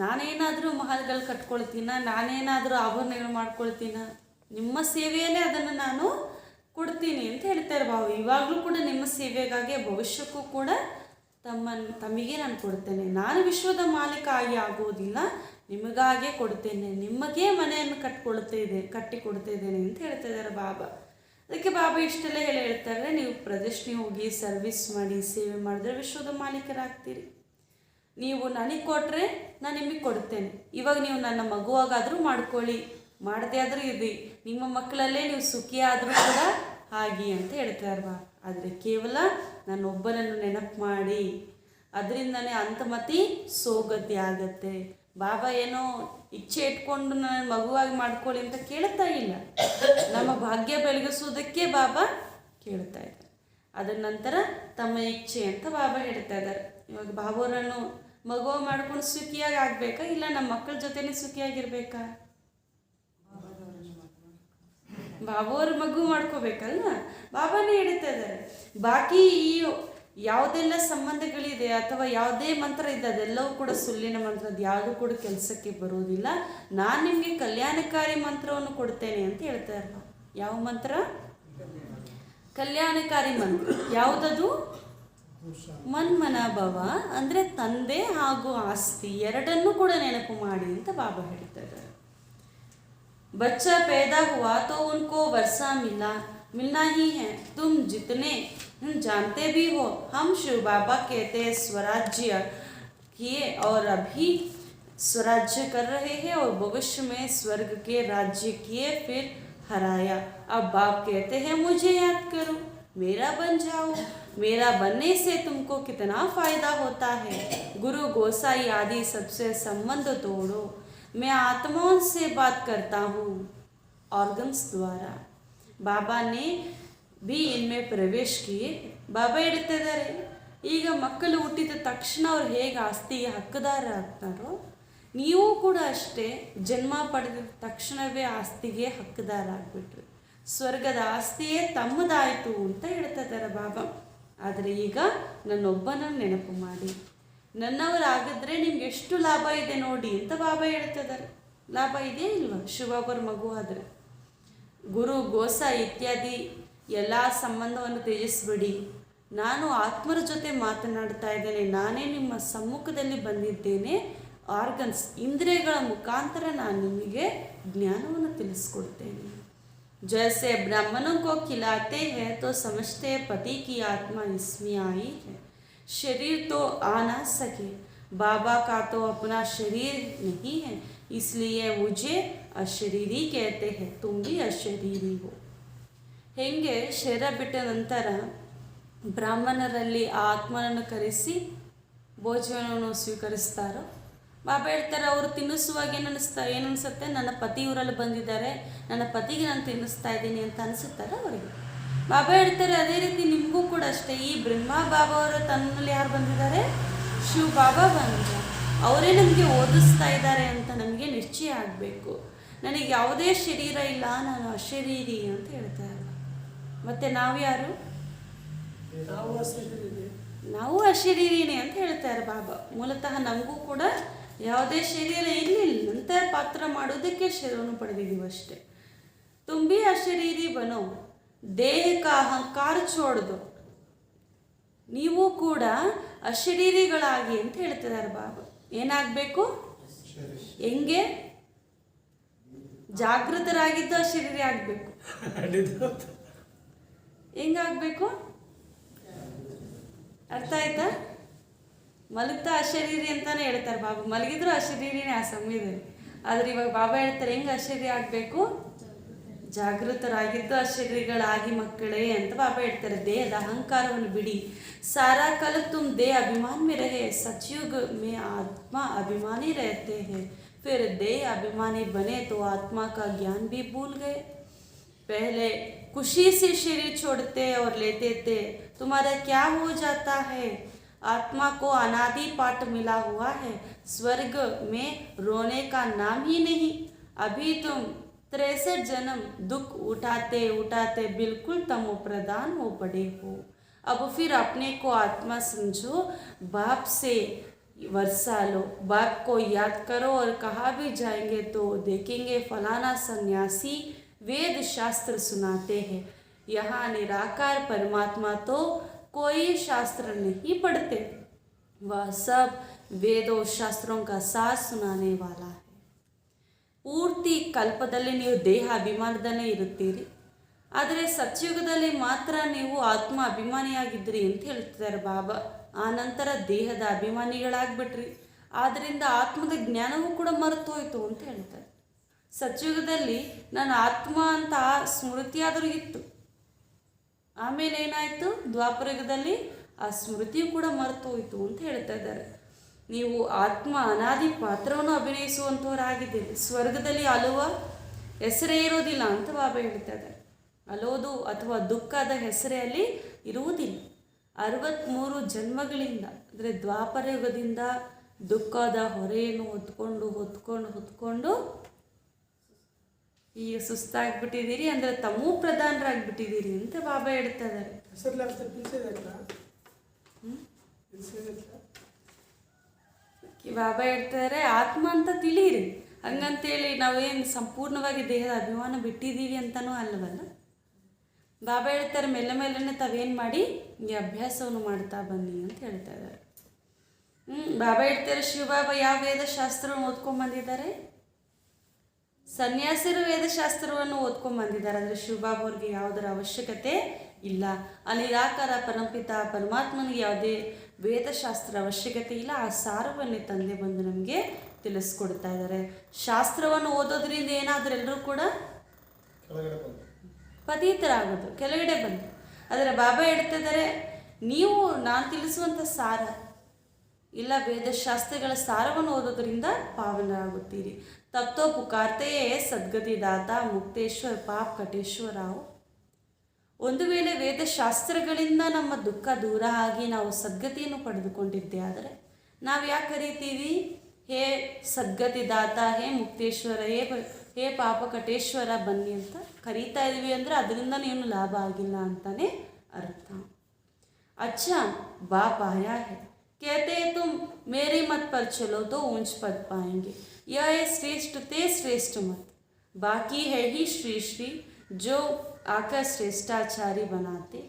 ನಾನೇನಾದರೂ ಮಹಲ್ಗಳು ಕಟ್ಕೊಳ್ತೀನ, ನಾನೇನಾದರೂ ಆಭರಣಗಳು ಮಾಡ್ಕೊಳ್ತೀನ, ನಿಮ್ಮ ಸೇವೆಯಲ್ಲೇ ಅದನ್ನು ನಾನು ಕೊಡ್ತೀನಿ ಅಂತ ಹೇಳ್ತಾರೆ ಬಾಬಾ. ಇವಾಗಲೂ ಕೂಡ ನಿಮ್ಮ ಸೇವೆಗಾಗಿ ಭವಿಷ್ಯಕ್ಕೂ ಕೂಡ ತಮಗೆ ನಾನು ಕೊಡ್ತೇನೆ. ನಾನು ವಿಶ್ವದ ಮಾಲೀಕ ಆಗಿ ಆಗೋದಿಲ್ಲ, ನಿಮಗಾಗೆ ಕೊಡ್ತೇನೆ, ನಿಮಗೇ ಮನೆಯನ್ನು ಕಟ್ಟಿಕೊಡ್ತಾ ಇದ್ದೇನೆ ಅಂತ ಹೇಳ್ತಾ ಇದ್ದಾರೆ ಬಾಬಾ. ಅದಕ್ಕೆ ಬಾಬಾ ಇಷ್ಟೆಲ್ಲ ಹೇಳ್ತಾರೆ ನೀವು ಪ್ರದರ್ಶನಿ ಹೋಗಿ ಸರ್ವಿಸ್ ಮಾಡಿ ಸೇವೆ ಮಾಡಿದ್ರೆ ವಿಶ್ವದ ಮಾಲೀಕರಾಗ್ತೀರಿ. ನೀವು ನನಗೆ ಕೊಟ್ಟರೆ ನಾನು ನಿಮಗೆ ಕೊಡ್ತೇನೆ. ಇವಾಗ ನೀವು ನನ್ನ ಮಗುವಾಗಾದರೂ ಮಾಡ್ಕೊಳ್ಳಿ, ಮಾಡದೇ ಆದರೂ ಇರಿ, ನಿಮ್ಮ ಮಕ್ಕಳಲ್ಲೇ ನೀವು ಸುಖಿಯಾದರೂ ಕೂಡ ಹಾಗೆ ಅಂತ ಹೇಳ್ತಾರೆ ಬಾಬಾ. ಆದರೆ ಕೇವಲ ನನ್ನೊಬ್ಬನನ್ನು ನೆನಪು ಮಾಡಿ, ಅದರಿಂದನೇ ಅಂತಮತಿ ಸೋಗತಿ ಆಗತ್ತೆ. ಬಾಬಾ ಏನೋ ಇಚ್ಛೆ ಇಟ್ಕೊಂಡು ನನ್ನ ಮಗುವಾಗಿ ಮಾಡ್ಕೊಳ್ಳಿ ಅಂತ ಕೇಳ್ತಾ ಇಲ್ಲ, ನಮ್ಮ ಭಾಗ್ಯ ಬೆಳಗಿಸುವುದಕ್ಕೆ ಬಾಬಾ ಕೇಳ್ತಾ ಇದ್ದಾರೆ. ಅದರ ನಂತರ ತಮ್ಮ ಇಚ್ಛೆ ಅಂತ ಬಾಬಾ ಹೇಳ್ತಾ ಇದ್ದಾರೆ. ಇವಾಗ ಬಾಬೋರನ್ನು ಮಗುವ ಮಾಡ್ಕೊಂಡು ಸುಖಿಯಾಗಿ ಆಗಬೇಕಾ, ಇಲ್ಲ ನಮ್ಮ ಮಕ್ಕಳ ಜೊತೆನೇ ಸುಖಿಯಾಗಿರ್ಬೇಕಾ? ಬಾಬೋರ ಮಗು ಮಾಡ್ಕೋಬೇಕಲ್ವ, ಬಾಬಾನೇ ಹೇಳ್ತಾ ಇದ್ದಾರೆ. ಬಾಕಿ ಈ ಯಾವುದೆಲ್ಲ ಸಂಬಂಧಗಳಿದೆ ಅಥವಾ ಯಾವುದೇ ಮಂತ್ರ ಇದೆ ಅದೆಲ್ಲವೂ ಕೂಡ ಸುಳ್ಳಿನ ಮಂತ್ರ, ಅದು ಯಾವುದೂ ಕೂಡ ಕೆಲಸಕ್ಕೆ ಬರುವುದಿಲ್ಲ. ನಾನು ನಿಮಗೆ ಕಲ್ಯಾಣಕಾರಿ ಮಂತ್ರವನ್ನು ಕೊಡ್ತೇನೆ ಅಂತ ಹೇಳ್ತಾರೆ. ಯಾವ ಮಂತ್ರ? ಕಲ್ಯಾಣಕಾರಿ ಮಂತ್ರ. ಯಾವುದದು? ಮನ್ಮನಾಭವ ಅಂದರೆ ತಂದೆ ಹಾಗೂ ಆಸ್ತಿ ಎರಡನ್ನೂ ಕೂಡ ನೆನಪು ಮಾಡಿ ಅಂತ ಬಾಬಾ ಹೇಳ್ತಾ ಇದ್ದಾರೆ. बच्चा पैदा हुआ तो उनको वर्षा मिलना ही है. तुम जितने जानते भी हो, हम शिव बाबा कहते हैं स्वराज्य किए और अभी स्वराज्य कर रहे हैं और भविष्य में स्वर्ग के राज्य किए फिर हराया. अब बाप कहते हैं मुझे याद करो, मेरा बन जाओ. मेरा बनने से तुमको कितना फ़ायदा होता है. गुरु गोसाई आदि सबसे संबंध तोड़ो. मैं आत्माओं से बात करता हूँ ऑर्गन्स द्वारा. बाबा ने भी इनमें प्रवेश किए. ಬಾಬಾ ಹೇಳ್ತಾ ಇದ್ದಾರೆ, ಈಗ ಮಕ್ಕಳು ಹುಟ್ಟಿದ ತಕ್ಷಣ ಅವ್ರು ಹೇಗೆ ಆಸ್ತಿಗೆ ಹಕ್ಕುದಾರ ಆಗ್ತಾರೋ, ನೀವು ಕೂಡ ಅಷ್ಟೇ ಜನ್ಮ ಪಡೆದ ತಕ್ಷಣವೇ ಆಸ್ತಿಗೆ ಹಕ್ಕುದಾರ ಆಗಿಬಿಟ್ರಿ. ಸ್ವರ್ಗದ ಆಸ್ತಿಯೇ ತಮ್ಮದಾಯಿತು ಅಂತ ಹೇಳ್ತಾ ಇದ್ದಾರೆ ಬಾಬಾ. ಆದರೆ ಈಗ ನನ್ನೊಬ್ಬನನ್ನು ನೆನಪು ಮಾಡಿ, ನನ್ನವರಾಗಿದ್ರೆ ನಿಮ್ಗೆ ಎಷ್ಟು ಲಾಭ ಇದೆ ನೋಡಿ ಅಂತ ಬಾಬಾ ಹೇಳ್ತಿದ್ದಾರೆ. ಲಾಭ ಇದೆಯೇ ಇಲ್ವಾ ಶಿವಬಾಬರ ಮಗು ಆದರೆ? ಗುರು ಗೋಸ ಇತ್ಯಾದಿ ಎಲ್ಲ ಸಂಬಂಧವನ್ನು ತ್ಯಜಿಸ್ಬಿಡಿ. ನಾನು ಆತ್ಮರ ಜೊತೆ ಮಾತನಾಡ್ತಾ ಇದ್ದೇನೆ, ನಾನೇ ನಿಮ್ಮ ಸಮ್ಮುಖದಲ್ಲಿ ಬಂದಿದ್ದೇನೆ. ಆರ್ಗನ್ಸ್ ಇಂದ್ರಿಯಗಳ ಮುಖಾಂತರ ನಾನು ನಿಮಗೆ ಜ್ಞಾನವನ್ನು ತಿಳಿಸ್ಕೊಡ್ತೇನೆ. जैसे ब्राह्मणों को खिलाते हैं तो समझते हैं पति की आत्मा इसमें आई है, शरीर तो आ ना सके. बाबा का तो अपना शरीर नहीं है, इसलिए मुझे अशरीरी कहते हैं. तुम भी अशरीरी हो. ಹೆಂಗೆ ಶರೀರ ಬಿಟ್ಟ ನಂತರ ಬ್ರಾಹ್ಮಣರಲ್ಲಿ ಆ ಆತ್ಮನನ್ನು ಕರೆಸಿ ಭೋಜನವನ್ನು ಸ್ವೀಕರಿಸ್ತಾರೋ, ಬಾಬಾ ಹೇಳ್ತಾರೆ ಅವರು ತಿನ್ನಿಸುವಾಗ ಏನು ಅನಿಸುತ್ತೆ, ನನ್ನ ಪತಿ ಇವರಲ್ಲಿ ಬಂದಿದ್ದಾರೆ, ನನ್ನ ಪತಿಗೆ ನಾನು ತಿನ್ನಿಸ್ತಾ ಇದ್ದೀನಿ ಅಂತ ಅನಿಸುತ್ತಾರೆ ಅವರಿಗೆ. ಬಾಬಾ ಹೇಳ್ತಾರೆ ಅದೇ ರೀತಿ ನಿಮಗೂ ಕೂಡ ಅಷ್ಟೇ. ಈ ಬ್ರಹ್ಮ ಬಾಬಾ ಅವರ ತನ್ನಲ್ಲಿ ಯಾರು ಬಂದಿದ್ದಾರೆ? ಶಿವ ಬಾಬಾ ಬಂದಿದ್ದಾರೆ. ಅವರೇ ನಮಗೆ ಓದಿಸ್ತಾ ಇದ್ದಾರೆ ಅಂತ ನಮಗೆ ನಿಶ್ಚಯ ಆಗಬೇಕು. ನನಗೆ ಯಾವುದೇ ಶರೀರ ಇಲ್ಲ, ನಾನು ಅಶರೀರಿ ಅಂತ ಹೇಳ್ತಾರೆ. ಮತ್ತು ನಾವು ಯಾರು? ನಾವು ಅಶರೀರಿನೇ ಅಂತ ಹೇಳ್ತಾರೆ ಬಾಬಾ. ಮೂಲತಃ ನಮಗೂ ಕೂಡ ಯಾವುದೇ ಶರೀರ ಇರಲಿಲ್ಲ ಅಂತ ಪಾತ್ರ ಮಾಡೋದಕ್ಕೆ ಶರೀರವನ್ನು ಪಡೆದಿದ್ದೀವಿ ಅಷ್ಟೇ. ತುಂಬಿ ಅಶರೀರಿ ಬನೋ, ದೇಹಕ ಅಹಂಕಾರ ಚೋಡ್ದು, ನೀವು ಕೂಡ ಅಶರೀರಿಗಳಾಗಿ ಅಂತ ಹೇಳ್ತಿದ್ದಾರೆ ಬಾಬಾ. ಏನಾಗಬೇಕು? ಹೆಂಗೆ? ಜಾಗೃತರಾಗಿದ್ದು ಅಶರೀರಿ ಆಗಬೇಕು. ಹೆಂಗಾಗಬೇಕು? ಅರ್ಥ ಆಯ್ತಾ? ಮಲಗ್ತಾ ಅಶರೀರಿ ಅಂತಾನೆ ಹೇಳ್ತಾರೆ ಬಾಬಾ. ಮಲಗಿದ್ರು ಅಶರೀರಿನೇ ಆ ಸಮಯದಲ್ಲಿ. ಆದರೆ ಇವಾಗ ಬಾಬಾ ಹೇಳ್ತಾರೆ ಹೆಂಗೆ ಅಶರೀರಿ ಆಗಬೇಕು? ಜಾಗೃತರಾಗಿದ್ದು ಅಶರೀರಿಗಳಾಗಿ ಮಕ್ಕಳೇ ಅಂತ ಬಾಬಾ ಹೇಳ್ತಾರೆ. ದೇಹದ ಅಹಂಕಾರವನ್ನು ಬಿಡಿ. ಸಾರಾ ಕಲ್ ತುಮ್ ದೇಹ ಅಭಿಮಾನ में रहे, सतयुग में आत्मा अभिमानी रहते हैं, फिर देह अभिमानी बने तो आत्मा का ज्ञान भी भूल गए. पहले खुशी से शरीर छोड़ते और लेते थे, तुम्हारा क्या हो जाता है? आत्मा को अनादि पाठ मिला हुआ है, स्वर्ग में रोने का नाम ही नहीं. अभी तुम 63 जन्म दुख उठाते उठाते बिल्कुल तमो प्रधान हो पड़े हो. अब फिर अपने को आत्मा समझो, बाप से वर्षा लो, बाप को याद करो और कहाँ भी जाएंगे तो देखेंगे फलाना सन्यासी वेद शास्त्र सुनाते हैं. यहाँ निराकार परमात्मा तो कोई शास्त्र नहीं पढ़ते, वह सब वेदों शास्त्रों का सार सुनाने वाला है. ಪೂರ್ತಿ ಕಲ್ಪದಲ್ಲಿ ನೀವು ದೇಹ ಅಭಿಮಾನದಲ್ಲೇ ಇರುತ್ತೀರಿ, ಆದರೆ ಸತ್ಯುಗದಲ್ಲಿ ಮಾತ್ರ ನೀವು ಆತ್ಮ ಅಭಿಮಾನಿಯಾಗಿದ್ರಿ ಅಂತ ಹೇಳ್ತಿದ್ದಾರೆ ಬಾಬಾ. ಆ ನಂತರ ದೇಹದ ಅಭಿಮಾನಿಗಳಾಗ್ಬಿಟ್ರಿ, ಆದ್ದರಿಂದ ಆತ್ಮದ ಜ್ಞಾನವೂ ಕೂಡ ಮರೆತೋಯ್ತು ಅಂತ ಹೇಳ್ತಾರೆ. ಸತ್ಯುಗದಲ್ಲಿ ನಾನು ಆತ್ಮ ಅಂತ ಸ್ಮೃತಿಯಾದರೂ ಇತ್ತು, ಆಮೇಲೆ ಏನಾಯಿತು? ದ್ವಾಪರಯುಗದಲ್ಲಿ ಆ ಸ್ಮೃತಿಯು ಕೂಡ ಮರೆತೋಯ್ತು ಅಂತ ಹೇಳ್ತಾ ಇದ್ದಾರೆ. ನೀವು ಆತ್ಮ ಅನಾದಿ ಪಾತ್ರವನ್ನು ಅಭಿನಯಿಸುವಂಥವರಾಗಿದ್ದೀರಿ. ಸ್ವರ್ಗದಲ್ಲಿ ಅಳುವ ಹೆಸರೇ ಇರೋದಿಲ್ಲ ಅಂತ ಬಾಬಾ ಹೇಳ್ತಾ ಇದ್ದಾರೆ. ಅಲೋದು ಅಥವಾ ದುಃಖದ ಹೆಸರೇ ಅಲ್ಲಿ ಇರುವುದಿಲ್ಲ. 63 ಜನ್ಮಗಳಿಂದ ಅಂದರೆ ದ್ವಾಪರಯುಗದಿಂದ ದುಃಖದ ಹೊರೆಯನ್ನು ಹೊತ್ಕೊಂಡು ಈಗ ಸುಸ್ತಾಗ್ಬಿಟ್ಟಿದ್ದೀರಿ, ಅಂದರೆ ತಮೂ ಪ್ರಧಾನರಾಗ್ಬಿಟ್ಟಿದ್ದೀರಿ ಅಂತ ಬಾಬಾ ಹೇಳ್ತಾ ಇದ್ದಾರೆ. ಬಾಬಾ ಹೇಳ್ತಾರೆ ಆತ್ಮ ಅಂತ ತಿಳಿಯಿರಿ. ಹಂಗಂತೇಳಿ ನಾವೇನು ಸಂಪೂರ್ಣವಾಗಿ ದೇಹದ ಅಭಿಮಾನ ಬಿಟ್ಟಿದ್ದೀವಿ ಅಂತನೂ ಅಲ್ಲವಲ್ಲ. ಬಾಬಾ ಹೇಳ್ತಾರೆ ಮೆಲ್ಲ ಮೆಲ್ಲನೆ ತಾವೇನು ಮಾಡಿ ಈ ಅಭ್ಯಾಸವನ್ನು ಮಾಡ್ತಾ ಬನ್ನಿ ಅಂತ ಹೇಳ್ತಾ ಇದ್ದಾರೆ. ಬಾಬಾ ಹೇಳ್ತಾರೆ ಶಿವಬಾಬಾ ಯಾವ ವೇದಶಾಸ್ತ್ರವನ್ನು ಓದ್ಕೊಂಡ್ಬಂದಿದ್ದಾರೆ? ಸನ್ಯಾಸಿರು ವೇದಶಾಸ್ತ್ರವನ್ನು ಓದ್ಕೊಂಡ್ಬಂದಿದ್ದಾರೆ. ಆದರೆ ಶಿವಬಾಬಾ ಅವ್ರಿಗೆ ಯಾವುದರ ಅವಶ್ಯಕತೆ ಇಲ್ಲ. ಆ ನಿರಾಕಾರ ಪರಮಪಿತ ಪರಮಾತ್ಮನಿಗೆ ಯಾವುದೇ ವೇದಶಾಸ್ತ್ರ ಅವಶ್ಯಕತೆ ಇಲ್ಲ. ಆ ಸಾರವನ್ನೇ ತಂದೆ ಬಂದು ನಮಗೆ ತಿಳಿಸ್ಕೊಡ್ತಾ ಇದ್ದಾರೆ. ಶಾಸ್ತ್ರವನ್ನು ಓದೋದ್ರಿಂದ ಏನಾದರೂ ಎಲ್ಲರೂ ಕೂಡ ಪತೀತರಾಗೋದು, ಕೆಳಗಡೆ ಬಂದು. ಆದರೆ ಬಾಬಾ ಹೇಳ್ತಾ ಇದ್ದಾರೆ ನೀವು ನಾನು ತಿಳಿಸುವಂಥ ಸಾರ ಇಲ್ಲ, ವೇದಶಾಸ್ತ್ರಗಳ ಸಾರವನ್ನು ಓದೋದ್ರಿಂದ ಪಾವನರಾಗುತ್ತೀರಿ. ತಪ್ತೋ ಪುಕಾರ್ತೆಯೇ ಸದ್ಗತಿ ದಾತ ಮುಕ್ತೇಶ್ವರ ಪಾಪ್ ಕಟೇಶ್ವರಾವ್. ಒಂದು ವೇಳೆ ವೇದಶಾಸ್ತ್ರಗಳಿಂದ ನಮ್ಮ ದುಃಖ ದೂರ ಆಗಿ ನಾವು ಸದ್ಗತಿಯನ್ನು ಪಡೆದುಕೊಂಡಿದ್ದೆ ಆದರೆ ನಾವು ಯಾಕೆ ಕರಿತೀವಿ ಹೇ ಸದ್ಗತಿ ದಾತ, ಹೇ ಮುಕ್ತೇಶ್ವರ, ಹೇ ಪಾಪ ಕಟೇಶ್ವರ ಬನ್ನಿ ಅಂತ ಕರೀತಾ ಇದ್ವಿ ಅಂದರೆ ಅದರಿಂದ ಏನು ಲಾಭ ಆಗಿಲ್ಲ ಅಂತಲೇ ಅರ್ಥ. अच्छा बाप आया है, कहते हैं तुम मेरे मत पर चलो तो ऊंच पद पाएंगे. यह है श्रेष्ठ ते श्रेष्ठ मत, बाकी है ही श्री श्री जो आकर ಶ್ರೇಷ್ಠಾಚಾರಿ बनाते.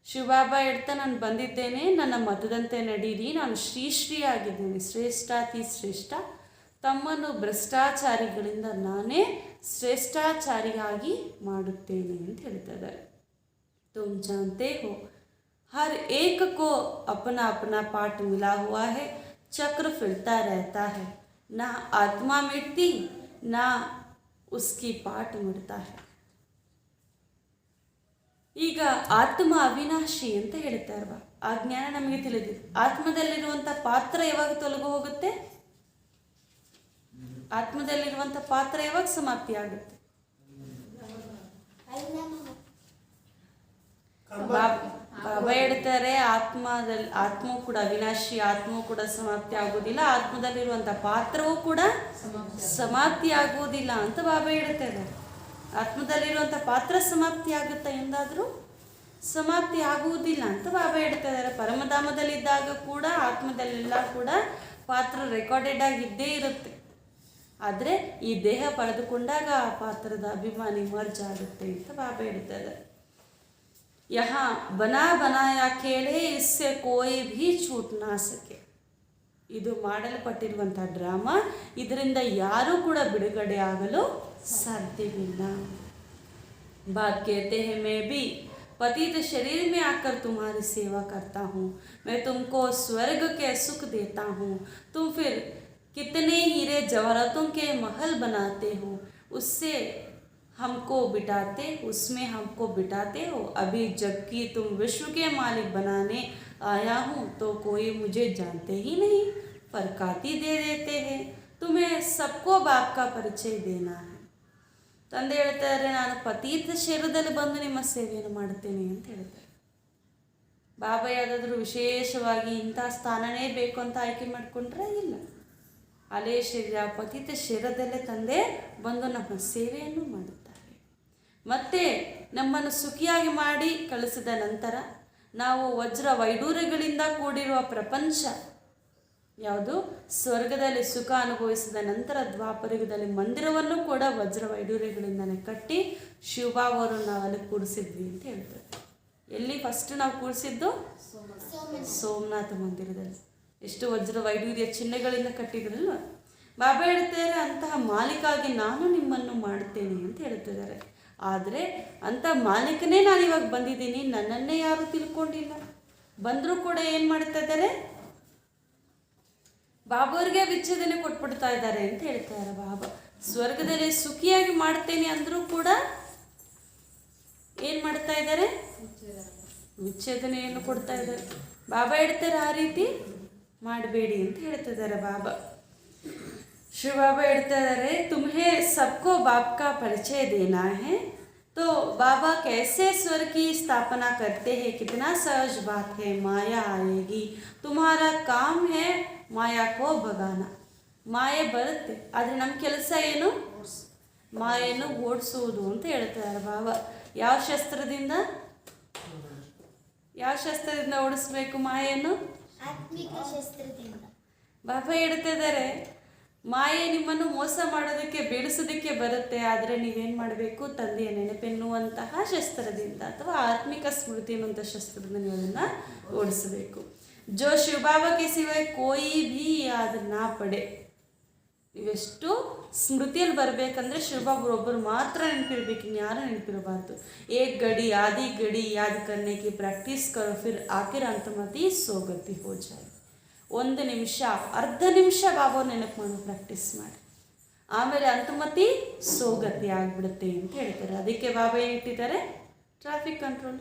ಶಿವಬಾಬಾ ಹೇಳ್ತಾ ನಾನು ಬಂದಿದ್ದೇನೆ, ನನ್ನ ಮತದಂತೆ ನಡೀರಿ, ನಾನು ಶ್ರೀಯಾಗಿದ್ದೇನೆ, ಶ್ರೇಷ್ಠಾತಿ ಶ್ರೇಷ್ಠ. ತಮ್ಮನ್ನು ಭ್ರಷ್ಟಾಚಾರಿಗಳಿಂದ ನಾನೇ ಶ್ರೇಷ್ಠಾಚಾರಿಯಾಗಿ ಮಾಡುತ್ತೇನೆ ಅಂತ ಹೇಳ್ತಿದ್ದಾರೆ. तुम जानते हो हर एक को अपना अपना पाठ मिला हुआ है, चक्र फिरता रहता है, ना आत्मा मिटती ना उसकी पाठ मिटता है. ಈಗ ಆತ್ಮ ಅವಿನಾಶಿ ಅಂತ ಹೇಳ್ತಾರಲ್ವ, ಆ ಜ್ಞಾನ ನಮಗೆ ತಿಳಿದಿದೆ. ಆತ್ಮದಲ್ಲಿರುವಂಥ ಪಾತ್ರ ಯಾವಾಗ ತೊಲಗು ಹೋಗುತ್ತೆ? ಆತ್ಮದಲ್ಲಿರುವಂಥ ಪಾತ್ರ ಯಾವಾಗ ಸಮಾಪ್ತಿ ಆಗುತ್ತೆ? ಬಾಬಾ ಹೇಳ್ತಾರೆ ಆತ್ಮವು ಕೂಡ ಅವಿನಾಶಿ, ಆತ್ಮವು ಕೂಡ ಸಮಾಪ್ತಿ ಆಗುವುದಿಲ್ಲ, ಆತ್ಮದಲ್ಲಿರುವಂಥ ಪಾತ್ರವೂ ಕೂಡ ಸಮಾಪ್ತಿ ಆಗುವುದಿಲ್ಲ ಅಂತ ಬಾಬಾ ಹೇಳ್ತಾರೆ. ಆತ್ಮದಲ್ಲಿರುವಂಥ ಪಾತ್ರ ಸಮಾಪ್ತಿ ಆಗುತ್ತಾ ಎಂದಾದರೂ? ಸಮಾಪ್ತಿ ಆಗುವುದಿಲ್ಲ ಅಂತ ಬಾಬಾ ಹೇಳ್ತಾ ಇದ್ದಾರೆ. ಪರಮಧಾಮದಲ್ಲಿದ್ದಾಗ ಕೂಡ ಆತ್ಮದಲ್ಲೆಲ್ಲ ಕೂಡ ಪಾತ್ರ ರೆಕಾರ್ಡೆಡ್ ಆಗಿದ್ದೇ ಇರುತ್ತೆ. ಆದರೆ ಈ ದೇಹ ಪಡೆದುಕೊಂಡಾಗ ಆ ಪಾತ್ರದ ಅಭಿಮಾನಿ ಮರ್ಜ್ ಆಗುತ್ತೆ ಅಂತ ಬಾಬಾ ಹೇಳ್ತಾ ಇದ್ದಾರೆ. यहाँ बना बनाया खेले इससे कोई भी छूट ना सके. ಇದು ಮಾಡಲ್ಪಟ್ಟಿರುವಂಥ ಡ್ರಾಮಾ, ಇದರಿಂದ ಯಾರೂ ಕೂಡ ಬಿಡುಗಡೆ ಆಗಲು ಸಾಧ್ಯವಿಲ್ಲ. बात कहते हैं मैं भी पतित शरीर में आकर तुम्हारी सेवा करता हूँ, मैं तुमको स्वर्ग के सुख देता हूँ, तुम फिर कितने हीरे जवाहरातों के महल बनाते हो, उससे हमको बिठाते, उसमें हमको बिठाते हो. अभी जबकि तुम विश्व के मालिक बनाने आया हूँ तो कोई मुझे जानते ही नहीं, फरकाती दे देते हैं. तुम्हें सबको बाप का परिचय देना है. ತಂದೆ ಹೇಳ್ತಾರೆ, ನಾನು ಪತೀತ ಶರೀರದಲ್ಲಿ ಬಂದು ನಿಮ್ಮ ಸೇವೆಯನ್ನು ಮಾಡುತ್ತೇನೆ ಅಂತ ಹೇಳ್ತಾರೆ. ಬಾಬಾ ಯಾವುದಾದ್ರೂ ವಿಶೇಷವಾಗಿ ಇಂಥ ಸ್ಥಾನನೇ ಬೇಕು ಅಂತ ಆಯ್ಕೆ ಮಾಡಿಕೊಂಡ್ರೆ ಇಲ್ಲ, ಅಲೆ ಶರೀರ ಪತೀತ ಶರೀರದಲ್ಲೇ ತಂದೆ ಬಂದು ನಮ್ಮ ಸೇವೆಯನ್ನು ಮಾಡುತ್ತಾರೆ. ಮತ್ತು ನಮ್ಮನ್ನು ಸುಖಿಯಾಗಿ ಮಾಡಿ ಕಳಿಸಿದ ನಂತರ ನಾವು ವಜ್ರ ವೈಡೂರ್ಯಗಳಿಂದ ಕೂಡಿರುವ ಪ್ರಪಂಚ ಯಾವುದು ಸ್ವರ್ಗದಲ್ಲಿ ಸುಖ ಅನುಭವಿಸಿದ ನಂತರ ದ್ವಾಪರಯುಗದಲ್ಲಿ ಮಂದಿರವನ್ನು ಕೂಡ ವಜ್ರ ವೈಡೂರ್ಯಗಳಿಂದನೇ ಕಟ್ಟಿ ಶಿವಬಾಬಾವರು ನಾವು ಅಲ್ಲಿ ಕೂಡಿಸಿದ್ವಿ ಅಂತ ಹೇಳ್ತಾರೆ. ಎಲ್ಲಿ ಫಸ್ಟ್ ನಾವು ಕೂಡಿಸಿದ್ದು? ಸೋಮನಾಥ ಮಂದಿರದಲ್ಲಿ. ಎಷ್ಟು ವಜ್ರ ವೈಡೂರ್ಯ ಚಿಹ್ನೆಗಳಿಂದ ಕಟ್ಟಿದ್ರಲ್ವ. ಬಾಬಾ ಹೇಳ್ತಾರೆ, ಅಂತಹ ಮಾಲೀಕಾಗಿ ನಾನು ನಿಮ್ಮನ್ನು ಮಾಡ್ತೇನೆ ಅಂತ ಹೇಳ್ತಿದ್ದಾರೆ. ಆದರೆ ಅಂಥ ಮಾಲೀಕನೇ ನಾನು ಇವಾಗ ಬಂದಿದ್ದೀನಿ, ನನ್ನನ್ನೇ ಯಾರೂ ತಿಳ್ಕೊಂಡಿಲ್ಲ. ಬಂದರೂ ಕೂಡ ಏನು ಮಾಡ್ತಾ ಇದ್ದಾರೆ? ಬಾಬಾವ್ರಿಗೆ ವಿಚ್ಛೇದನೆ ಕೊಟ್ಬಿಡ್ತಾ ಇದ್ದಾರೆ ಅಂತ ಹೇಳ್ತಾರೆ. ಬಾಬಾ ಸ್ವರ್ಗದಲ್ಲಿ ಸುಖಿಯಾಗಿ ಮಾಡ್ತೇನೆ ಅಂದರೂ ಕೂಡ ಏನು ಮಾಡ್ತಾ ಇದ್ದಾರೆ? ವಿಚ್ಛೇದನೆಯನ್ನು ಕೊಡ್ತಾ ಇದ್ದಾರೆ. ಬಾಬಾ ಹೇಳ್ತಾರೆ ಆ ರೀತಿ ಮಾಡಬೇಡಿ ಅಂತ ಹೇಳ್ತಿದ್ದಾರೆ ಬಾಬಾ. शिव बाबा ಹೇಳ್ತಾ ಇದ್ದಾರೆ, तुम्हें सबको बाप का परिचय देना है, तो बाबा कैसे स्वर्ग की स्थापना करते हैं, कितना सहज बात है. माया आएगी, तुम्हारा काम है माया को भगाना. ಮಾಯೆ ಬರುತ್ತೆ, ಆದರೆ ನಮ್ಮ ಕೆಲಸ ಏನು? ಮಾಯೆಯನ್ನು ಓಡಿಸುವುದು ಅಂತ ಹೇಳ್ತಾರೆ ಬಾಬಾ. ಯಾವ ಶಸ್ತ್ರದಿಂದ ಓಡಿಸ್ಬೇಕು ಮಾಯೆಯನ್ನು? ಆತ್ಮಿಕ ಶಸ್ತ್ರದಿಂದ. ಬಾಬಾ ಹೇಳ್ತಾ ಇದ್ದಾರೆ, ಮಾಯೆ ನಿಮ್ಮನ್ನು ಮೋಸ ಮಾಡೋದಕ್ಕೆ ಬೀಳಿಸೋದಕ್ಕೆ ಬರುತ್ತೆ, ಆದರೆ ನೀವೇನು ಮಾಡಬೇಕು? ತಂದೆಯ ನೆನಪೆನ್ನುವಂತಹ ಶಸ್ತ್ರದಿಂದ ಅಥವಾ ಆತ್ಮಿಕ ಸ್ಮೃತಿ ಎನ್ನುವಂಥ ಶಸ್ತ್ರದಿಂದ ನೀವು ಅದನ್ನು ಓಡಿಸಬೇಕು. ಜೋ ಶಿವಬಾಬಾಗೆ ಸಿವಾಯ್ ಕೋಯಿ ಭೀ ಯಾದ್ ನಾ ಪಡೆ. ಇವೆಷ್ಟು ಸ್ಮೃತಿಯಲ್ಲಿ ಬರಬೇಕಂದ್ರೆ ಶಿವಬಾಬರೊಬ್ಬರು ಮಾತ್ರ ನೆನಪಿರ್ಬೇಕು, ಇನ್ಯಾರು ನೆನಪಿರಬಾರ್ದು. ಏಕ್ ಗಡಿ ಆದಿ ಗಡಿ ಯಾದ್ ಕರ್ನೆ ಕಿ ಪ್ರಾಕ್ಟೀಸ್ ಕರೋ, ಫಿರ್ ಆಖಿರ್ ಅಂತಮತಿ ಸೋಗತಿ ಹೋ ಜಾಯ್. ಒಂದು ನಿಮಿಷ, ಅರ್ಧ ನಿಮಿಷ ಬಾಬಾ ನೆನಪು ಮಾಡೋ ಪ್ರಾಕ್ಟೀಸ್ ಮಾಡಿ, ಆಮೇಲೆ ಅಂತಮತಿ ಸೋಗತಿ ಆಗಿಬಿಡುತ್ತೆ ಅಂತ ಹೇಳ್ತಾರೆ. ಅದಕ್ಕೆ ಬಾಬಾ ಏನಿಟ್ಟಿದ್ದಾರೆ? Traffic control.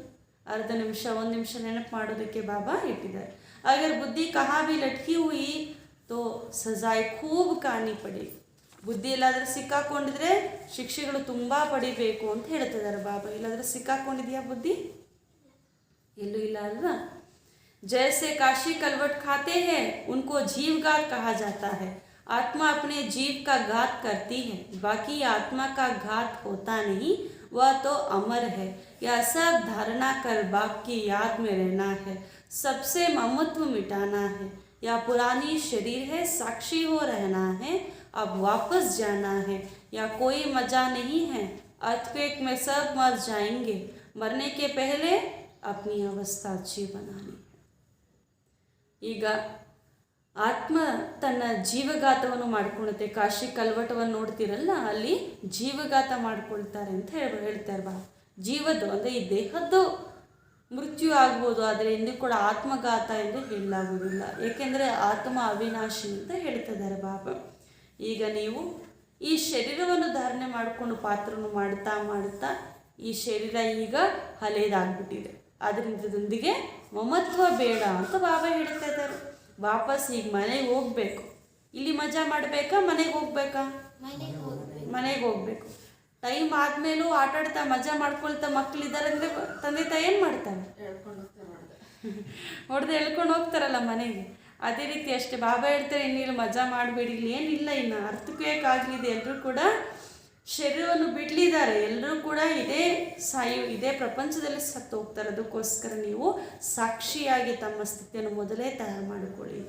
ಅರ್ಧ ನಿಮಿಷ, ಒಂದು ನಿಮಿಷ ನೆನಪು ಮಾಡೋದಕ್ಕೆ ಬಾಬಾ ಇಟ್ಟಿದ್ದಾರೆ. ಅಗರ್ ಬುದ್ಧಿ ಕಹಾ ಭಿ ಲಟ್ಕಿ ಹುಯಿ ತೋ ಸಜಾಯ್ ಖೂಬ್ ಕಾನಿ ಪಡಿ. ಬುದ್ಧಿ ಎಲ್ಲಾದರೂ ಸಿಕ್ಕಾಕೊಂಡಿದ್ರೆ ಶಿಕ್ಷೆಗಳು ತುಂಬ ಪಡಿಬೇಕು ಅಂತ ಹೇಳ್ತಿದ್ದಾರೆ ಬಾಬಾ. ಇಲ್ಲಾದರೂ ಸಿಕ್ಕಾಕೊಂಡಿದೆಯಾ ಬುದ್ಧಿ? ಎಲ್ಲೂ ಇಲ್ಲ ಅಲ್ವಾ. जैसे काशी कलवट खाते हैं उनको जीव घात कहा जाता है. आत्मा अपने जीव का घात करती है, बाकी आत्मा का घात होता नहीं, वह तो अमर है. यह सब धारणा कर बाप की याद में रहना है, सबसे ममत्व मिटाना है. यह पुरानी शरीर है, साक्षी हो रहना है, अब वापस जाना है. यह कोई मजा नहीं है, अर्थक्वेक में सब मर जाएंगे, मरने के पहले अपनी अवस्था अच्छी बनानी है. ಈಗ ಆತ್ಮ ತನ್ನ ಜೀವಘಾತವನ್ನು ಮಾಡ್ಕೊಳ್ಳುತ್ತೆ. ಕಾಶಿ ಕಲ್ವಟವನ್ನು ನೋಡ್ತಿರಲ್ಲ, ಅಲ್ಲಿ ಜೀವಘಾತ ಮಾಡ್ಕೊಳ್ತಾರೆ ಅಂತ ಹೇಳ್ತಾರೆ ಬಾ. ಜೀವದ್ದು ಅಂದರೆ ಈ ದೇಹದ್ದು ಮೃತ್ಯು ಆಗ್ಬೋದು, ಆದರೆ ಎಂದೂ ಕೂಡ ಆತ್ಮಘಾತ ಎಂದು ಹೇಳಲಾಗುವುದಿಲ್ಲ. ಏಕೆಂದರೆ ಆತ್ಮ ಅವಿನಾಶಿ ಅಂತ ಹೇಳ್ತಿದ್ದಾರೆ ಬಾಬಾ. ಈಗ ನೀವು ಈ ಶರೀರವನ್ನು ಧಾರಣೆ ಮಾಡಿಕೊಂಡು ಪಾತ್ರವನ್ನು ಮಾಡ್ತಾ ಮಾಡ್ತಾ ಈ ಶರೀರ ಈಗ ಹಳೇದಾಗ್ಬಿಟ್ಟಿದೆ. ಅದರಿಂದದೊಂದಿಗೆ ಮಮತ್ವ ಬೇಡ ಅಂತ ಬಾಬಾ ಹೇಳ್ತಾ ಇದ್ದಾರೆ. ವಾಪಸ್ ಈಗ ಮನೆಗೆ ಹೋಗ್ಬೇಕು. ಇಲ್ಲಿ ಮಜಾ ಮಾಡಬೇಕಾ, ಮನೆಗೆ ಹೋಗ್ಬೇಕಾ? ಮನೆಗೆ ಹೋಗ್ಬೇಕು. ಟೈಮ್ ಆದಮೇಲೂ ಆಟಾಡ್ತಾ ಮಜಾ ಮಾಡ್ಕೊಳ್ತಾ ಮಕ್ಕಳಿದ್ದಾರೆ ಅಂದರೆ ತಂದೆ ತಾಯಿ ಏನು ಮಾಡ್ತಾರೆ? ಹೊಡೆದು ಎಳ್ಕೊಂಡು ಹೋಗ್ತಾರಲ್ಲ ಮನೆಗೆ. ಅದೇ ರೀತಿ ಅಷ್ಟೇ ಬಾಬಾ ಹೇಳ್ತಾರೆ, ಇನ್ನಿಲ್ಲಿ ಮಜಾ ಮಾಡಬೇಡಿ, ಇಲ್ಲಿ ಏನಿಲ್ಲ, ಇನ್ನು ಅರ್ಥಕ್ವೇಕಾಗಲಿದೆ. ಎಲ್ಲರೂ ಕೂಡ ಶರೀರವನ್ನು ಬಿಡಲಿದ್ದಾರೆ, ಎಲ್ಲರೂ ಕೂಡ ಇದೇ ಪ್ರಪಂಚದಲ್ಲಿ ಸತ್ತು ಹೋಗ್ತಾರೆ. ಅದಕ್ಕೋಸ್ಕರ ನೀವು ಸಾಕ್ಷಿಯಾಗಿ ತಮ್ಮ ಸ್ಥಿತಿಯನ್ನು ಮೊದಲೇ ತಯಾರು ಮಾಡಿಕೊಳ್ಳಿ.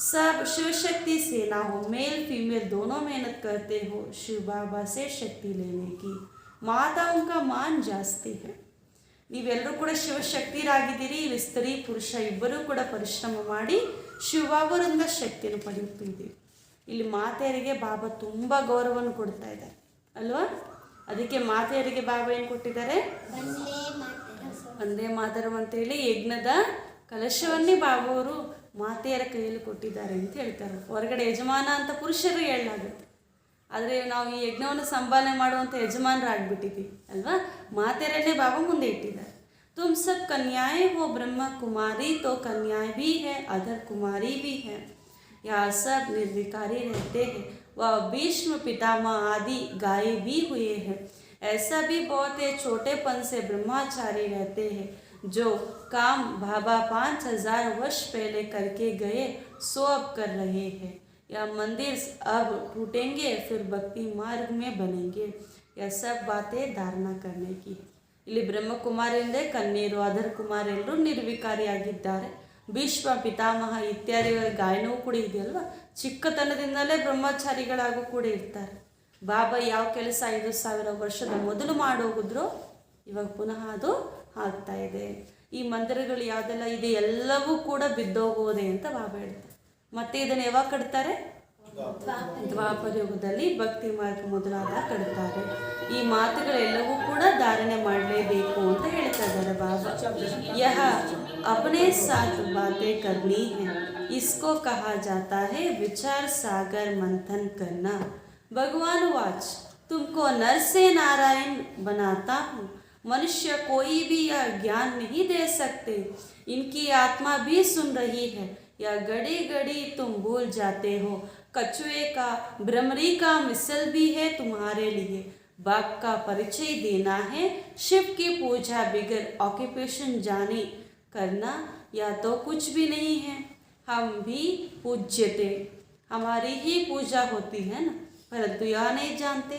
सब शिव शक्ति से ना हो, मेल फीमेल दोनों मेहनत करते हो शिव बाबा से शक्ति लेने की. माताओं का मान ಜಾಸ್ತಿ है. ನೀವೆಲ್ಲರೂ ಕೂಡ ಶಿವಶಕ್ತಿರಾಗಿದ್ದೀರಿ. ಇಲ್ಲಿ ಸ್ತ್ರೀ ಪುರುಷ ಇಬ್ಬರೂ ಕೂಡ ಪರಿಶ್ರಮ ಮಾಡಿ ಶಿವಬಾಬರಿಂದ ಶಕ್ತಿಯನ್ನು ಪಡೆಯುತ್ತಿದ್ದೀರಿ. ಇಲ್ಲಿ ಮಾತೆಯರಿಗೆ ಬಾಬಾ ತುಂಬ ಗೌರವವನ್ನು ಕೊಡ್ತಾ ಇದ್ದಾರೆ ಅಲ್ವಾ? ಅದಕ್ಕೆ ಮಾತೆಯರಿಗೆ ಬಾಬಾ ಏನು ಕೊಟ್ಟಿದ್ದಾರೆ? ವಂದೇ ಮಾತರಂ ಅಂತೇಳಿ ಯಜ್ಞದ ಕಲಶವನ್ನೇ ಬಾಬಾ ಅವರು ಮಾತೆಯರ ಕೈಯಲ್ಲಿ ಕೊಟ್ಟಿದ್ದಾರೆ ಅಂತ ಹೇಳ್ತಾರೆ. ಹೊರಗಡೆ ಯಜಮಾನ ಅಂತ ಪುರುಷರಿಗೆ ಹೇಳಲಾಗುತ್ತೆ, ಆದರೆ ನಾವು ಈ ಯಜ್ಞವನ್ನು ಸಂಪಾದನೆ ಮಾಡುವಂಥ ಯಜಮಾನರಾಗ್ಬಿಟ್ಟಿದ್ದೀವಿ ಅಲ್ವಾ? ಮಾತೆಯರನ್ನೇ ಬಾಬಾ ಮುಂದೆ ಇಟ್ಟಿದ್ದಾರೆ. तुम सब कन्याएं हो, ब्रह्मा कुमारी तो कन्याएं भी है, अधर कुमारी भी है. यहाँ सब निर्विकारी रहते हैं. वह भीष्म पितामह आदि गाये भी हुए हैं. ऐसा भी बहुत है, छोटेपन से ब्रह्मचारी रहते हैं. जो काम बाबा 5000 वर्ष पहले करके गए सो अब कर रहे हैं. यह मंदिर अब टूटेंगे, फिर भक्ति मार्ग में बनेंगे. यह सब बातें धारणा करने की. ಇಲ್ಲಿ ಬ್ರಹ್ಮಕುಮಾರಿಂದ ಕನ್ಯರು, ಅಧರ್ ಕುಮಾರ್ ಎಲ್ಲರೂ ನಿರ್ವಿಕಾರಿಯಾಗಿದ್ದಾರೆ. ಭೀಷ್ಮ ಪಿತಾಮಹ ಇತ್ಯಾದಿ ಗಾಯನವೂ ಕೂಡ ಇದೆಯಲ್ವ. ಚಿಕ್ಕತನದಿಂದಲೇ ಬ್ರಹ್ಮಚಾರಿಗಳಾಗೂ ಕೂಡ ಇರ್ತಾರೆ. ಬಾಬಾ ಯಾವ ಕೆಲಸ 5000 ವರ್ಷದ ಮೊದಲು ಮಾಡೋಗಿದ್ರು ಇವಾಗ ಪುನಃ ಅದು ಆಗ್ತಾ ಇದೆ. ಈ ಮಂದಿರಗಳು ಯಾವುದೆಲ್ಲ ಇದೆ ಎಲ್ಲವೂ ಕೂಡ ಬಿದ್ದೋಗೋದೆ ಅಂತ ಬಾಬಾ ಹೇಳ್ತಾರೆ. ಮತ್ತೆ ಇದನ್ನು ಯಾವಾಗ ಕಟ್ತಾರೆ? ದ್ವಾಪರ ಯುಗದಲ್ಲಿ ಭಕ್ತಿ ಮಾರ್ಗ ಮೊದಲಾದ ಕಟ್ತಾರೆ. ಈ ಮಾತುಗಳೆಲ್ಲವೂ ಕೂಡ ಧಾರಣೆ ಮಾಡಲೇಬೇಕು ಅಂತ ಹೇಳ್ತಾ ಇದ್ದಾರೆ ಬಾಬಾ. ಯಹ अपने साथ बातें करनी है, इसको कहा जाता है विचार सागर मंथन करना. भगवान वाच, तुमको नर से नारायण बनाता हूँ. मनुष्य कोई भी यह ज्ञान नहीं दे सकते. इनकी आत्मा भी सुन रही है. यह घड़ी घड़ी तुम भूल जाते हो. कछुए का भ्रमरी का मिसल भी है तुम्हारे लिए. बाघ का परिचय देना है. शिव की पूजा बिगर ऑक्यूपेशन जाने करना या तो कुछ भी नहीं है. हम भी पूज्य थे, हमारी ही पूजा होती है ना, परंतु यह नहीं जानते.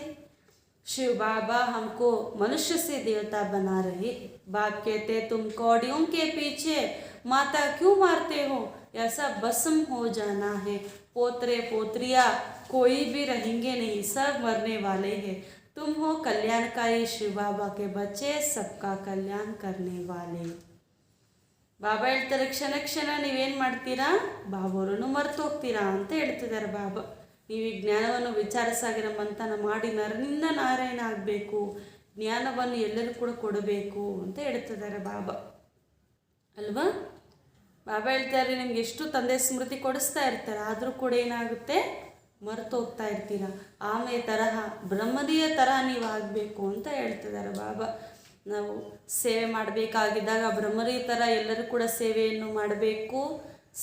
शिव बाबा हमको मनुष्य से देवता बना रहे. बाप कहते तुम कौड़ियों के पीछे माता क्यों मारते हो? यह सब भस्म हो जाना है. पोतरे पोतरिया कोई भी रहेंगे नहीं, सब मरने वाले हैं. तुम हो कल्याणकारी शिव बाबा के बच्चे, सबका कल्याण करने वाले. ಬಾಬಾ ಹೇಳ್ತಾರೆ, ಕ್ಷಣ ಕ್ಷಣ ನೀವೇನು ಮಾಡ್ತೀರಾ? ಬಾಬೋರನ್ನು ಮರೆತು ಹೋಗ್ತೀರಾ ಅಂತ ಹೇಳ್ತಿದ್ದಾರೆ ಬಾಬಾ. ನೀವು ಈ ಜ್ಞಾನವನ್ನು ವಿಚಾರಸಾಗರ ಮಂಥನ ಮಾಡಿ ನರನಿಂದ ನಾರಾಯಣ ಆಗಬೇಕು, ಜ್ಞಾನವನ್ನು ಎಲ್ಲರೂ ಕೂಡ ಕೊಡಬೇಕು ಅಂತ ಹೇಳ್ತಿದ್ದಾರೆ ಬಾಬಾ ಅಲ್ವಾ? ಬಾಬಾ ಹೇಳ್ತಾರೆ, ನಿಮ್ಗೆ ಎಷ್ಟು ತಂದೆ ಸ್ಮೃತಿ ಕೊಡಿಸ್ತಾ ಇರ್ತಾರೆ, ಆದರೂ ಕೂಡ ಏನಾಗುತ್ತೆ? ಮರೆತು ಹೋಗ್ತಾ ಇರ್ತೀರ. ಆಮೆ ತರಹ ಬ್ರಹ್ಮದಿಯ ತರಹ ನೀವು ಆಗಬೇಕು ಅಂತ ಹೇಳ್ತಿದ್ದಾರೆ ಬಾಬಾ. ನಾವು ಸೇವೆ ಮಾಡಬೇಕಾಗಿದ್ದಾಗ ಬ್ರಹ್ಮರಿ ಥರ ಎಲ್ಲರೂ ಕೂಡ ಸೇವೆಯನ್ನು ಮಾಡಬೇಕು.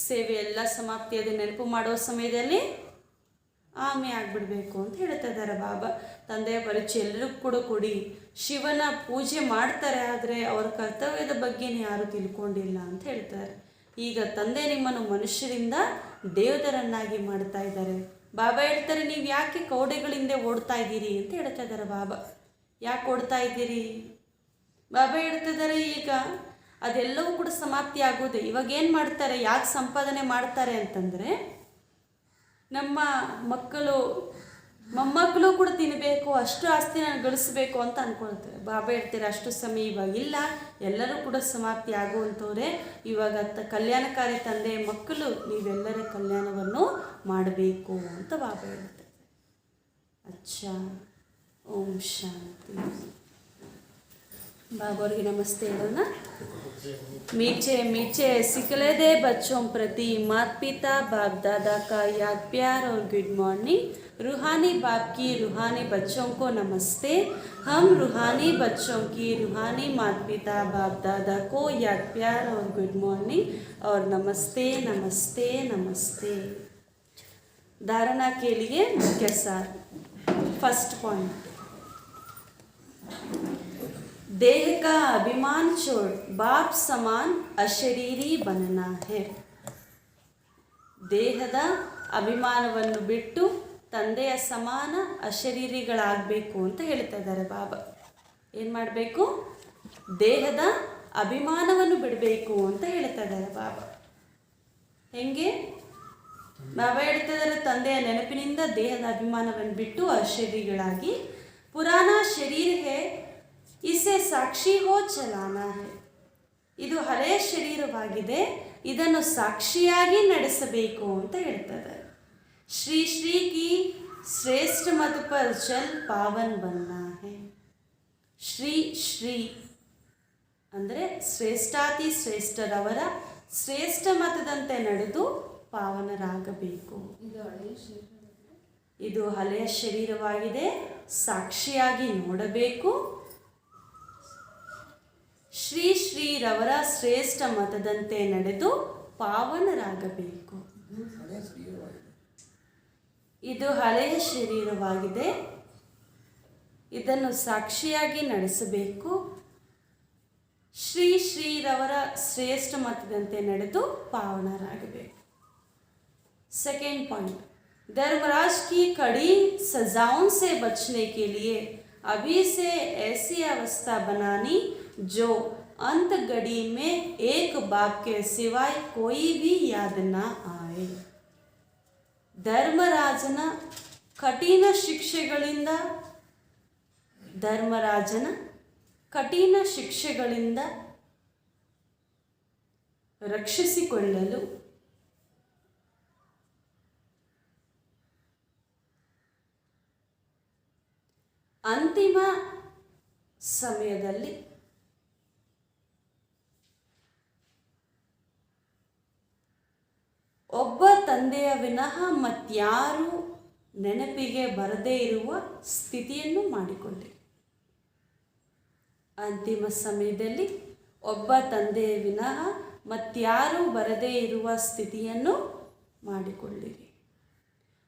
ಸೇವೆ ಎಲ್ಲ ಸಮಾಪ್ತಿಯಾದ ನೆನಪು ಮಾಡೋ ಸಮಯದಲ್ಲಿ ಆಮೆ ಆಗಿಬಿಡಬೇಕು ಅಂತ ಹೇಳ್ತಾ ಇದ್ದಾರೆ ಬಾಬಾ. ತಂದೆಯ ಪರಿಚಯ ಎಲ್ಲರಿಗೂ ಕೂಡ ಕೊಡಿ. ಶಿವನ ಪೂಜೆ ಮಾಡ್ತಾರೆ, ಆದರೆ ಅವರ ಕರ್ತವ್ಯದ ಬಗ್ಗೆ ಯಾರೂ ತಿಳ್ಕೊಂಡಿಲ್ಲ ಅಂತ ಹೇಳ್ತಾರೆ. ಈಗ ತಂದೆ ನಿಮ್ಮನ್ನು ಮನುಷ್ಯರಿಂದ ದೇವದರನ್ನಾಗಿ ಮಾಡ್ತಾ ಇದ್ದಾರೆ. ಬಾಬಾ ಹೇಳ್ತಾರೆ, ನೀವು ಯಾಕೆ ಕೌಡೆಗಳಿಂದ ಓಡ್ತಾ ಇದ್ದೀರಿ ಅಂತ ಹೇಳ್ತಾ ಇದ್ದಾರೆ ಬಾಬಾ. ಯಾಕೆ ಓಡ್ತಾ ಇದ್ದೀರಿ? ಬಾಬಾ ಹೇಳ್ತಿದ್ದಾರೆ, ಈಗ ಅದೆಲ್ಲವೂ ಕೂಡ ಸಮಾಪ್ತಿ ಆಗೋದೆ. ಇವಾಗ ಏನು ಮಾಡ್ತಾರೆ, ಯಾಕೆ ಸಂಪಾದನೆ ಮಾಡ್ತಾರೆ ಅಂತಂದರೆ, ನಮ್ಮ ಮಕ್ಕಳು ಮೊಮ್ಮಕ್ಕಳು ಕೂಡ ತಿನ್ನಬೇಕು, ಅಷ್ಟು ಆಸ್ತಿ ನಾನು ಗಳಿಸ್ಬೇಕು ಅಂತ ಅಂದ್ಕೊಳ್ತಾರೆ. ಬಾಬಾ ಹೇಳ್ತಾರೆ ಅಷ್ಟು ಸಮಯ ಇವಾಗಿಲ್ಲ, ಎಲ್ಲರೂ ಕೂಡ ಸಮಾಪ್ತಿ ಆಗುವಂಥವ್ರೆ. ಇವಾಗ ಕಲ್ಯಾಣಕಾರಿ ತಂದೆ ಮಕ್ಕಳು ನೀವೆಲ್ಲರ ಕಲ್ಯಾಣವನ್ನು ಮಾಡಬೇಕು ಅಂತ ಬಾಬಾ ಹೇಳ್ತಾರೆ. ಅಚ್ಚಾ, ಓಂ ಶಾಂತಿ. बाबा और नमस्ते ना। मीठे मीठे सिकलेदे बच्चों प्रति माता पिता बाप दादा का याद प्यार और गुड मॉर्निंग। रूहानी बाप की रूहानी बच्चों को नमस्ते। हम रूहानी बच्चों की रूहानी माता पिता बाप दादा को याद प्यार और गुड मॉर्निंग और नमस्ते नमस्ते नमस्ते। धारणा के लिए मुख्य सार। फर्स्ट पॉइंट, देह का अभिमान छोड़ बाप समान अशरीरी बनना है. ದೇಹದ ಅಭಿಮಾನವನ್ನು ಬಿಟ್ಟು ತಂದೆಯ ಸಮಾನ ಅಶರೀರಿಗಳಾಗಬೇಕು ಅಂತ ಹೇಳ್ತಾ ಇದ್ದಾರೆ ಬಾಬಾ. ಏನು ಮಾಡಬೇಕು? ದೇಹದ ಅಭಿಮಾನವನ್ನು ಬಿಡಬೇಕು ಅಂತ ಹೇಳ್ತಾ ಇದ್ದಾರೆ ಬಾಬಾ. ಹೆಂಗೆ? ಬಾಬಾ ಹೇಳ್ತಾ ಇದ್ದಾರೆ ತಂದೆಯ ನೆನಪಿನಿಂದ ದೇಹದ ಅಭಿಮಾನವನ್ನು ಬಿಟ್ಟು ಅಶರೀರಿಗಳಾಗಿ. ಪುರಾಣ ಶರೀರ ಹೇ, ಇಸೆ ಸಾಕ್ಷಿ ಹೋ ಚಲಾನ ಹೈ. ಇದು ಹಳೆಯ ಶರೀರವಾಗಿದೆ, ಇದನ್ನು ಸಾಕ್ಷಿಯಾಗಿ ನಡೆಸಬೇಕು ಅಂತ ಹೇಳ್ತಾರೆ. ಶ್ರೀ ಶ್ರೀ ಕಿ ಶ್ರೇಷ್ಠ ಮತ ಪರ್ ಚಲ್ ಪಾವನ್ ಬನ್ನ ಹೈ. ಶ್ರೀ ಶ್ರೀ ಅಂದರೆ ಶ್ರೇಷ್ಠಾತಿ ಶ್ರೇಷ್ಠರವರ ಶ್ರೇಷ್ಠ ಮತದಂತೆ ನಡೆದು ಪಾವನರಾಗಬೇಕು. ಇದು ಹಳೆಯ ಶರೀರವಾಗಿದೆ, ಸಾಕ್ಷಿಯಾಗಿ ನೋಡಬೇಕು. ಶ್ರೀ ಶ್ರೀರವರ ಶ್ರೇಷ್ಠ ಮತದಂತೆ ನಡೆದು ಪಾವನರಾಗಬೇಕು. ಇದು ಹಳೆಯ ಶರೀರವಾಗಿದೆ, ಇದನ್ನು ಸಾಕ್ಷಿಯಾಗಿ ನಡೆಸಬೇಕು. ಶ್ರೀ ಶ್ರೀರವರ ಶ್ರೇಷ್ಠ ಮತದಂತೆ ನಡೆದು ಪಾವನರಾಗಬೇಕು. सेकेंड पॉइंट, धर्मराज की कड़ी सजाओं से बचने के लिए अभी से ऐसी अवस्था बनानी जो अंत घड़ी में एक बाप के सिवाय कोई भी याद ना आए. ಧರ್ಮರಾಜನ ಕಠಿಣ ಶಿಕ್ಷೆಗಳಿಂದ ರಕ್ಷಿಸಿಕೊಳ್ಳಲು ಅಂತಿಮ ಸಮಯದಲ್ಲಿ ಒಬ್ಬ ತಂದೆಯ ವಿನಃ ಮತ್ಯಾರೂ ನೆನಪಿಗೆ ಬರದೇ ಇರುವ ಸ್ಥಿತಿಯನ್ನು ಮಾಡಿಕೊಳ್ಳಿ. ಅಂತಿಮ ಸಮಯದಲ್ಲಿ ಒಬ್ಬ ತಂದೆಯ ವಿನಃ ಮತ್ಯಾರೂ ಬರದೇ ಇರುವ ಸ್ಥಿತಿಯನ್ನು ಮಾಡಿಕೊಳ್ಳಿರಿ.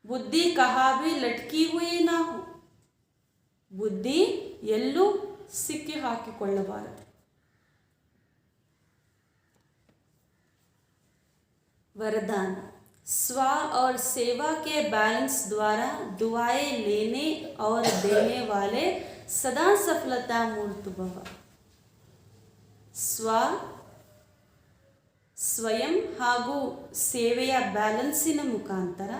ಬುದ್ಧಿ ಕಹಾ ಭಿ ಲಟ್ಕಿ ಹುಯಿ ನಾ ಹೋ. ಬುದ್ಧಿ ಎಲ್ಲೂ ಸಿಕ್ಕಿ ಹಾಕಿಕೊಳ್ಳಬಾರದು. वरदान, स्व और सेवा के बैलेंस द्वारा दुआएं लेने और देने वाले सदा सफलता मूर्त भव. ಸ್ವಯಂ ಹಾಗೂ ಸೇವೆಯ ಬ್ಯಾಲೆನ್ಸಿನ ಮುಖಾಂತರ,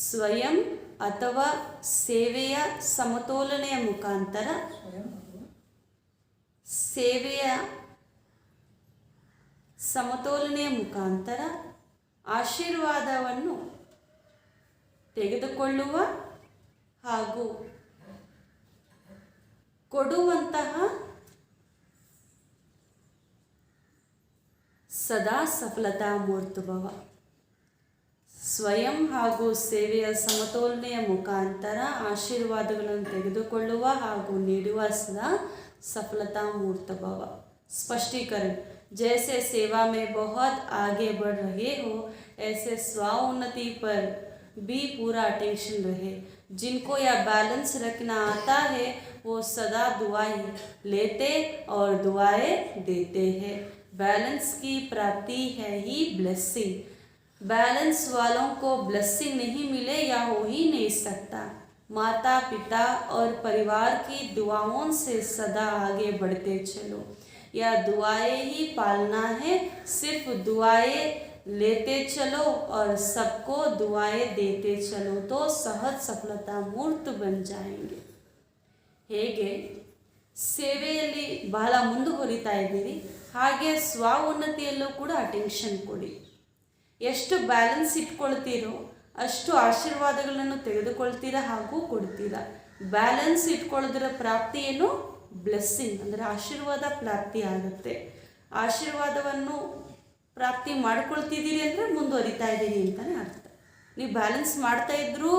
ಸ್ವಯಂ ಅಥವಾ ಸೇವೆಯ ಸಮತೋಲನೆಯ ಮುಖಾಂತರ, ಸೇವೆಯ ಸಮತೋಲನೆಯ ಮುಖಾಂತರ ಆಶೀರ್ವಾದವನ್ನು ತೆಗೆದುಕೊಳ್ಳುವ ಹಾಗೂ ಕೊಡುವಂತಹ ಸದಾ ಸಫಲತಾ ಮೂರ್ತಭವ. ಸ್ವಯಂ ಹಾಗೂ ಸೇವೆಯ ಸಮತೋಲನೆಯ ಮುಖಾಂತರ ಆಶೀರ್ವಾದಗಳನ್ನು ತೆಗೆದುಕೊಳ್ಳುವ ಹಾಗೂ ನೀಡುವ ಸದಾ सफलता मूर्त भव. स्पष्टीकरण, जैसे सेवा में बहुत आगे बढ़ रहे हो ऐसे स्वाउन्नति पर भी पूरा अटेंशन रहे. जिनको यह बैलेंस रखना आता है वो सदा दुआएं लेते और दुआएं देते हैं. बैलेंस की प्राप्ति है ही ब्लेसिंग. बैलेंस वालों को ब्लेसिंग नहीं मिले या हो ही नहीं सकता. माता पिता और परिवार की दुआओं से सदा आगे बढ़ते चलो. यह दुआएं ही पालना है, सिर्फ दुआएं लेते चलो और सबको दुआएं देते चलो तो सहज सफलता मूर्त बन जाएंगे. ಹೇಗೆ ಸೇವೆಯಲ್ಲಿ ಬಹಳ ಮುಂದುವರಿತಾ ಇದ್ದೀರಿ ಹಾಗೆ ಸ್ವ ಉನ್ನತಿಯಲ್ಲೂ ಕೂಡ ಅಟೆನ್ಷನ್ ಕೊಡಿ. ಎಷ್ಟು ಬ್ಯಾಲೆನ್ಸ್ ಇಟ್ಕೊಳ್ತೀರೋ ಅಷ್ಟು ಆಶೀರ್ವಾದಗಳನ್ನು ತೆಗೆದುಕೊಳ್ತೀರಾ ಹಾಗೂ ಕೊಡ್ತೀರಾ. ಬ್ಯಾಲೆನ್ಸ್ ಇಟ್ಕೊಳ್ಳೋದರ ಪ್ರಾಪ್ತಿ ಏನು? ಬ್ಲೆಸ್ಸಿಂಗ್ ಅಂದರೆ ಆಶೀರ್ವಾದ ಪ್ರಾಪ್ತಿ ಆಗುತ್ತೆ. ಆಶೀರ್ವಾದವನ್ನು ಪ್ರಾಪ್ತಿ ಮಾಡ್ಕೊಳ್ತಿದ್ದೀರಿ ಅಂದರೆ ಮುಂದುವರಿತಾ ಇದ್ದೀರಿ ಅಂತಲೇ ಅರ್ಥ. ನೀವು ಬ್ಯಾಲೆನ್ಸ್ ಮಾಡ್ತಾ ಇದ್ದರೂ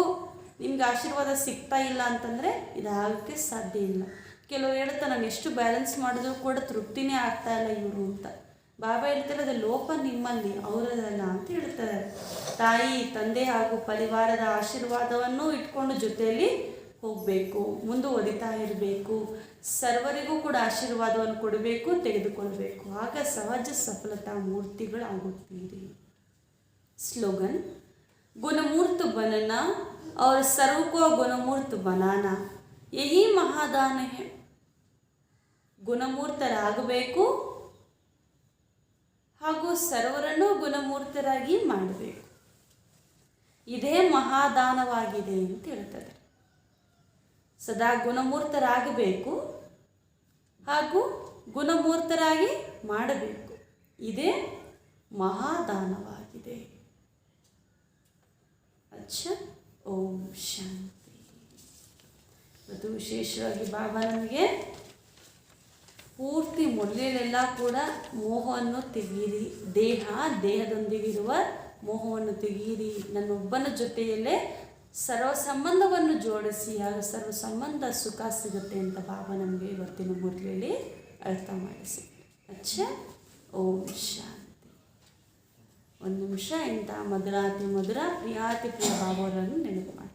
ನಿಮ್ಗೆ ಆಶೀರ್ವಾದ ಸಿಗ್ತಾ ಇಲ್ಲ ಅಂತಂದರೆ ಇದಾಗೋಕ್ಕೆ ಸಾಧ್ಯ ಇಲ್ಲ. ಕೆಲವರು ಹೇಳ್ತಾರೆ ನಾನು ಎಷ್ಟು ಬ್ಯಾಲೆನ್ಸ್ ಮಾಡಿದ್ರೂ ಕೂಡ ತೃಪ್ತಿನೇ ಆಗ್ತಾ ಇಲ್ಲ ಇವರು ಅಂತ. ಬಾಬಾ ಹೇಳ್ತಾರೆ ಅದು ಲೋಪ ನಿಮ್ಮಲ್ಲಿ ಅವರದಲ್ಲ ಅಂತ ಹೇಳ್ತಾರೆ. ತಾಯಿ ತಂದೆ ಹಾಗೂ ಪರಿವಾರದ ಆಶೀರ್ವಾದವನ್ನು ಇಟ್ಕೊಂಡು ಜೊತೆಯಲ್ಲಿ ಹೋಗಬೇಕು, ಮುಂದುವರಿತಾ ಇರಬೇಕು. ಸರ್ವರಿಗೂ ಕೂಡ ಆಶೀರ್ವಾದವನ್ನು ಕೊಡಬೇಕು, ತೆಗೆದುಕೊಳ್ಬೇಕು. ಆಗ ಸಹಜ ಸಫಲತಾ ಮೂರ್ತಿಗಳಾಗುತ್ತೀರಿ. ಸ್ಲೋಗನ್: गुणमूर्त बनना और सर्व को गुणमूर्त बनाना यही महादान है. ಗುಣಮೂರ್ತರಾಗಬೇಕು ಹಾಗೂ ಸರ್ವರನ್ನು ಗುಣಮೂರ್ತರಾಗಿ ಮಾಡಬೇಕು. ಇದೇ ಮಹಾದಾನವಾಗಿದೆ ಅಂತ ಹೇಳ್ತಾರೆ. ಸದಾ ಗುಣಮೂರ್ತರಾಗಬೇಕು ಹಾಗೂ ಗುಣಮೂರ್ತರಾಗಿ ಮಾಡಬೇಕು. ಇದೇ ಮಹಾದಾನವಾಗಿದೆ. ಅಚ್ಚಾ, ಓಂ ಶಾಂತಿ. ಮತ್ತು ವಿಶೇಷವಾಗಿ ಬಾಬಾ ನಮಗೆ ಪೂರ್ತಿ ಮೊದಲೇನೆಲ್ಲ ಕೂಡ ಮೋಹವನ್ನು ತೆಗೀರಿ, ದೇಹದೊಂದಿಗಿರುವ ಮೋಹವನ್ನು ತೆಗೀರಿ, ನನ್ನೊಬ್ಬನ ಜೊತೆಯಲ್ಲೇ ಸರ್ವ ಸಂಬಂಧವನ್ನು ಜೋಡಿಸಿ, ಆಗ ಸರ್ವ ಸಂಬಂಧ ಸುಖ ಸಿಗುತ್ತೆ ಅಂತ ಬಾಬಾ ನಮಗೆ ಇವತ್ತಿನ ಮುರಳಿಯಲ್ಲಿ ಅರ್ಥ ಮಾಡಿಸಿ. ಅಚ್ಚಾ, ಓಂ ಶಾಂತಿ. ಒಂದು ನಿಮಿಷ ಇಂಥ ಮಧುರಾತಿ ಮಧುರ ಪ್ರಿಯಾತಿ ಪ್ರಿಯ ಬಾಬಾವರನ್ನು ನೆನಪು ಮಾಡಿ.